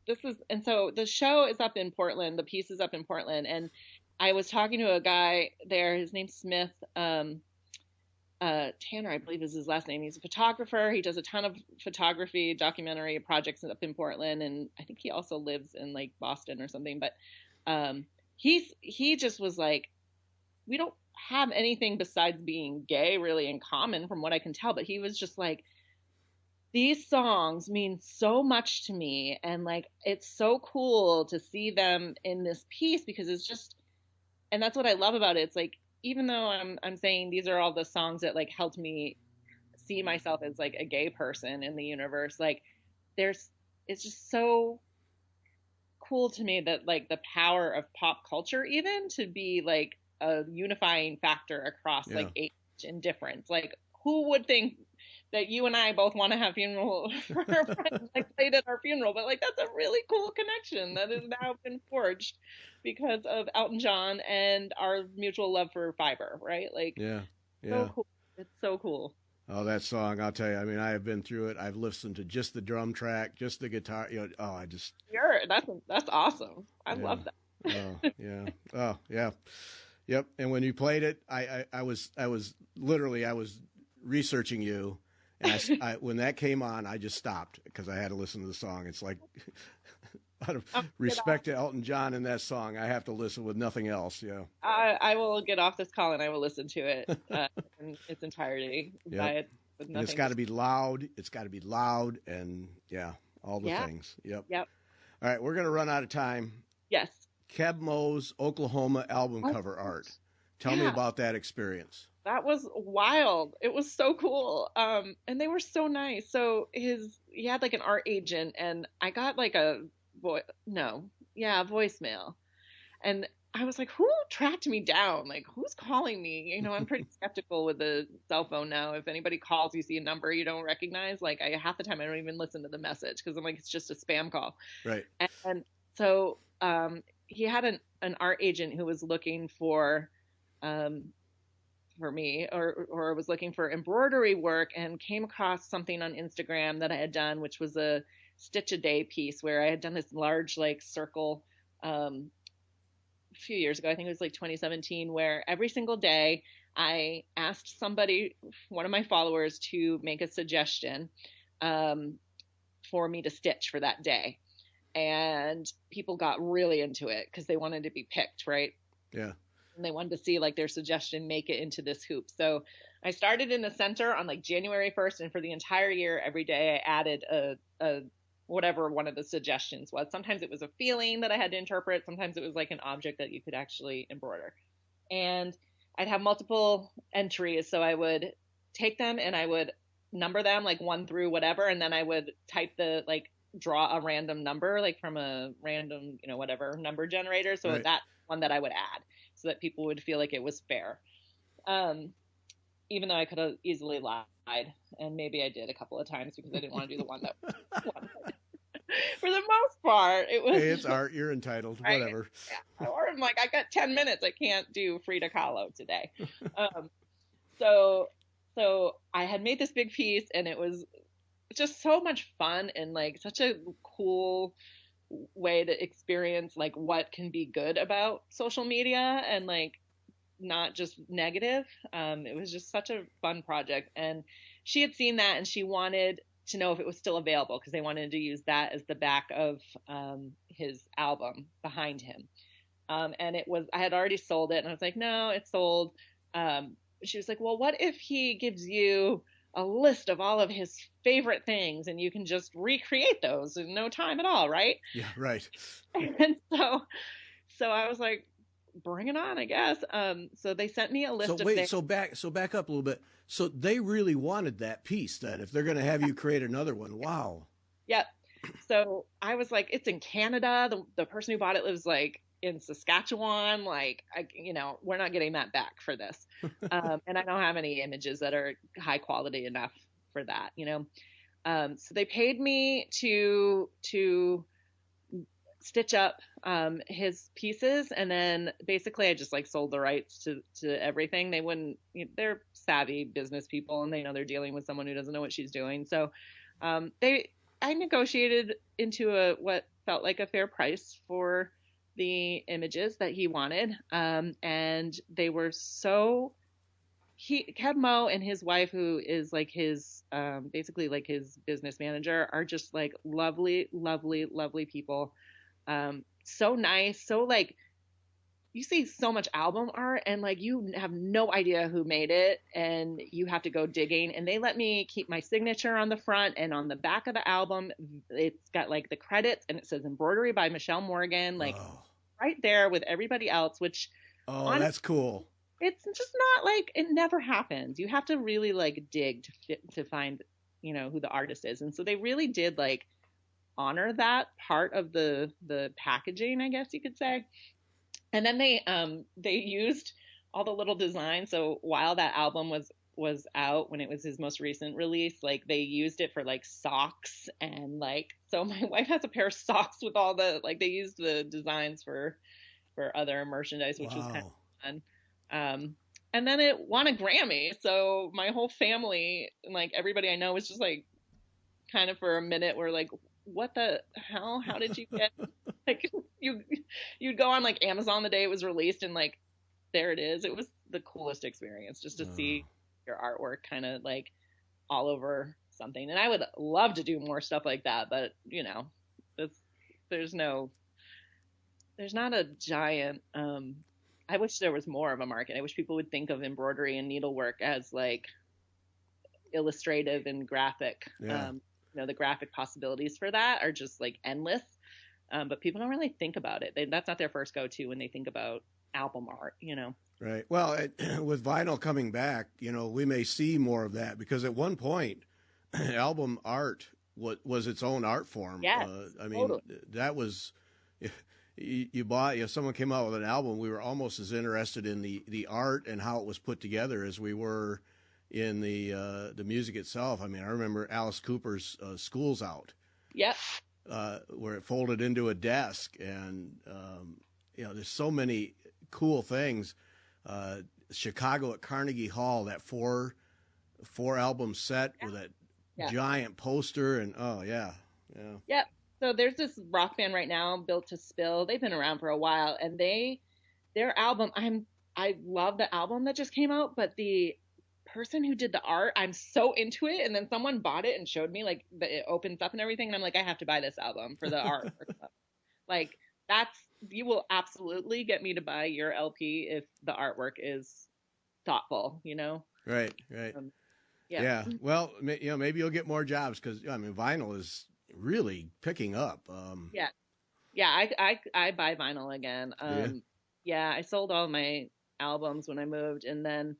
this is, and so the show is up in Portland, the piece is up in Portland, and I was talking to a guy there. His name's Smith. Tanner, I believe is his last name. He's a photographer. He does a ton of photography, documentary projects up in Portland, and I think he also lives in like Boston or something. But he just was like, we don't have anything besides being gay really in common, from what I can tell. But he was just like, these songs mean so much to me, and like it's so cool to see them in this piece, because it's just, and that's what I love about it. It's like, even though I'm saying these are all the songs that like helped me see myself as like a gay person in the universe, like it's just so cool to me that like the power of pop culture even to be like a unifying factor across like age and difference. Like, who would think that you and I both want to have funeral for our friends, like played at our funeral? But like, that's a really cool connection that has now been forged because of Elton John and our mutual love for fiber, right? Like, so cool. It's so cool.
Oh, that song, I'll tell you. I mean, I have been through it. I've listened to just the drum track, just the guitar.
That's awesome. I love that.
Oh, yeah. Oh, yeah. Yep. And when you played it, I was researching you, and when that came on, I just stopped because I had to listen to the song. It's like, out of respect to Elton John in that song, I have to listen with nothing else. Yeah.
I will get off this call and I will listen to it in its entirety.
Yep. And it's got to be loud. It's got to be loud, and all the things. Yep. All right, we're gonna run out of time.
Yes.
Keb Mo's Oklahoma album cover art. Tell me about that experience.
That was wild. It was so cool. And they were so nice. So he had like an art agent, and I got like a voicemail. And I was like, who tracked me down? Like, who's calling me? I'm pretty skeptical with the cell phone now. If anybody calls, you see a number you don't recognize. Like, half the time I don't even listen to the message because I'm like, it's just a spam call.
Right.
And so he had an art agent who was looking um, for me, or was looking for embroidery work, and came across something on Instagram that I had done, which was a stitch a day piece where I had done this large like circle a few years ago. I think it was like 2017, where every single day I asked somebody, one of my followers, to make a suggestion um, for me to stitch for that day. And people got really into it because they wanted to be picked, right?
Yeah.
And they wanted to see like their suggestion make it into this hoop. So I started in the center on like January 1st, and for the entire year, every day I added a whatever one of the suggestions was. Sometimes it was a feeling that I had to interpret. Sometimes it was like an object that you could actually embroider. And I'd have multiple entries. So I would take them and I would number them like 1 through whatever. And then I would type the like draw a random number, like from a random, whatever number generator. So
Right.
that one that I would add so that people would feel like it was fair. Even though I could have easily lied, and maybe I did a couple of times because I didn't want to do the one that for the most part, it was.
Hey, it's art. You're entitled.
Right?
Whatever.
Yeah. Or I'm like, I got 10 minutes. I can't do Frida Kahlo today. So I had made this big piece, and it was just so much fun and like such a cool way to experience like what can be good about social media and like not just negative. It was just such a fun project, and she had seen that and she wanted to know if it was still available because they wanted to use that as the back of his album behind him. And I had already sold it, and I was like, no, it's sold. She was like, well, what if he gives you a list of all of his favorite things and you can just recreate those in no time at all, right?
Yeah, right.
And so I was like, bring it on, I guess. So they sent me a list
of things. So back up a little bit. So they really wanted that piece then, if they're going to have you create another one. Wow.
Yep. So I was like, it's in Canada. The person who bought it lives like in Saskatchewan. Like, we're not getting that back for this. And I don't have any images that are high quality enough for that, So they paid me to stitch up his pieces, and then basically I just like sold the rights to everything. They wouldn't, they're savvy business people and they know they're dealing with someone who doesn't know what she's doing. So I negotiated into what felt like a fair price for the images that he wanted, and they were Kebmo and his wife, who is like his basically like his business manager, are just like lovely, lovely, lovely people. So nice. So like you see so much album art and like you have no idea who made it and you have to go digging, and they let me keep my signature on the front, and on the back of the album it's got like the credits and it says embroidery by Michelle Morgan, like right there with everybody else, which
honestly, that's cool.
It's just not like, it never happens. You have to really like dig to find, who the artist is. And so they really did like honor that part of the packaging, I guess you could say. And then they used all the little designs. So while that album was out, when it was his most recent release, like they used it for like socks, and like, so my wife has a pair of socks with all the, like they used the designs for other merchandise, which was kind of fun. And then it won a Grammy. So my whole family, like everybody I know, was just like, kind of for a minute, we're like, what the hell? How did you get, like, you'd go on like Amazon the day it was released and like, there it is. It was the coolest experience just to see your artwork kind of like all over something. And I would love to do more stuff like that, but there's not a giant, I wish there was more of a market. I wish people would think of embroidery and needlework as like illustrative and graphic.
Yeah.
The graphic possibilities for that are just like endless. But people don't really think about it. That's not their first go-to when they think about album art,
Right. Well, with vinyl coming back, we may see more of that, because at one point, album art was its own art form.
Yes,
I mean,
totally.
That was, you bought, someone came out with an album, we were almost as interested in the art and how it was put together as we were in the music itself. I mean, I remember Alice Cooper's School's Out.
Yep.
Where it folded into a desk, and there's so many cool things. Chicago at Carnegie Hall, that four album set with that giant poster, and
Yep. So there's this rock band right now, Built to Spill. They've been around for a while, and their album, I love the album that just came out, but the person who did the art, I'm so into it. And then someone bought it and showed me like it opens up and everything, and I'm like, I have to buy this album for the art. Like you will absolutely get me to buy your LP if the artwork is thoughtful,
Right. Yeah. Well, maybe you'll get more jobs because vinyl is really picking up.
I buy vinyl again. I sold all my albums when I moved, and then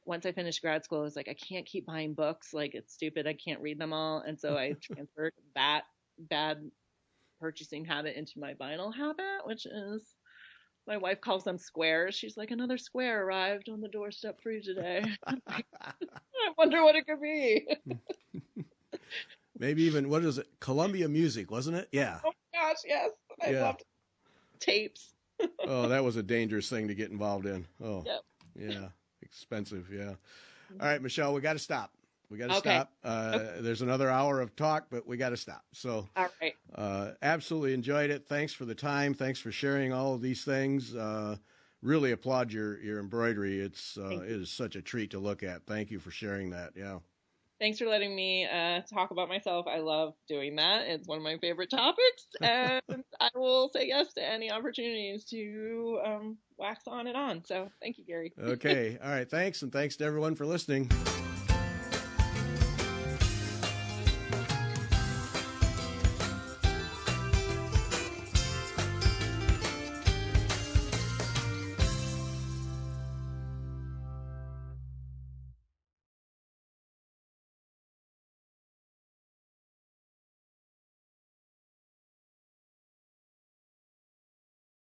once I finished grad school, I was like, I can't keep buying books. Like, it's stupid. I can't read them all. And so I transferred that bad purchasing habit into my vinyl habit, which is, my wife calls them squares. She's like, another square arrived on the doorstep for you today. I wonder what it could be.
Maybe even, what is it? Columbia Music, wasn't it? Yeah.
Oh my gosh, yes. I loved tapes.
Oh, that was a dangerous thing to get involved in. Oh,
yep.
Yeah. Expensive. Yeah. All right, Michelle, we got to stop. Stop. There's another hour of talk, but we got to stop. So,
all right.
Absolutely enjoyed it. Thanks for the time. Thanks for sharing all of these things. Really applaud your embroidery. It is such a treat to look at. Thank you for sharing that. Yeah.
Thanks for letting me talk about myself. I love doing that. It's one of my favorite topics, and I will say yes to any opportunities to wax on and on. So thank you, Gary.
Okay. All right. Thanks, and thanks to everyone for listening.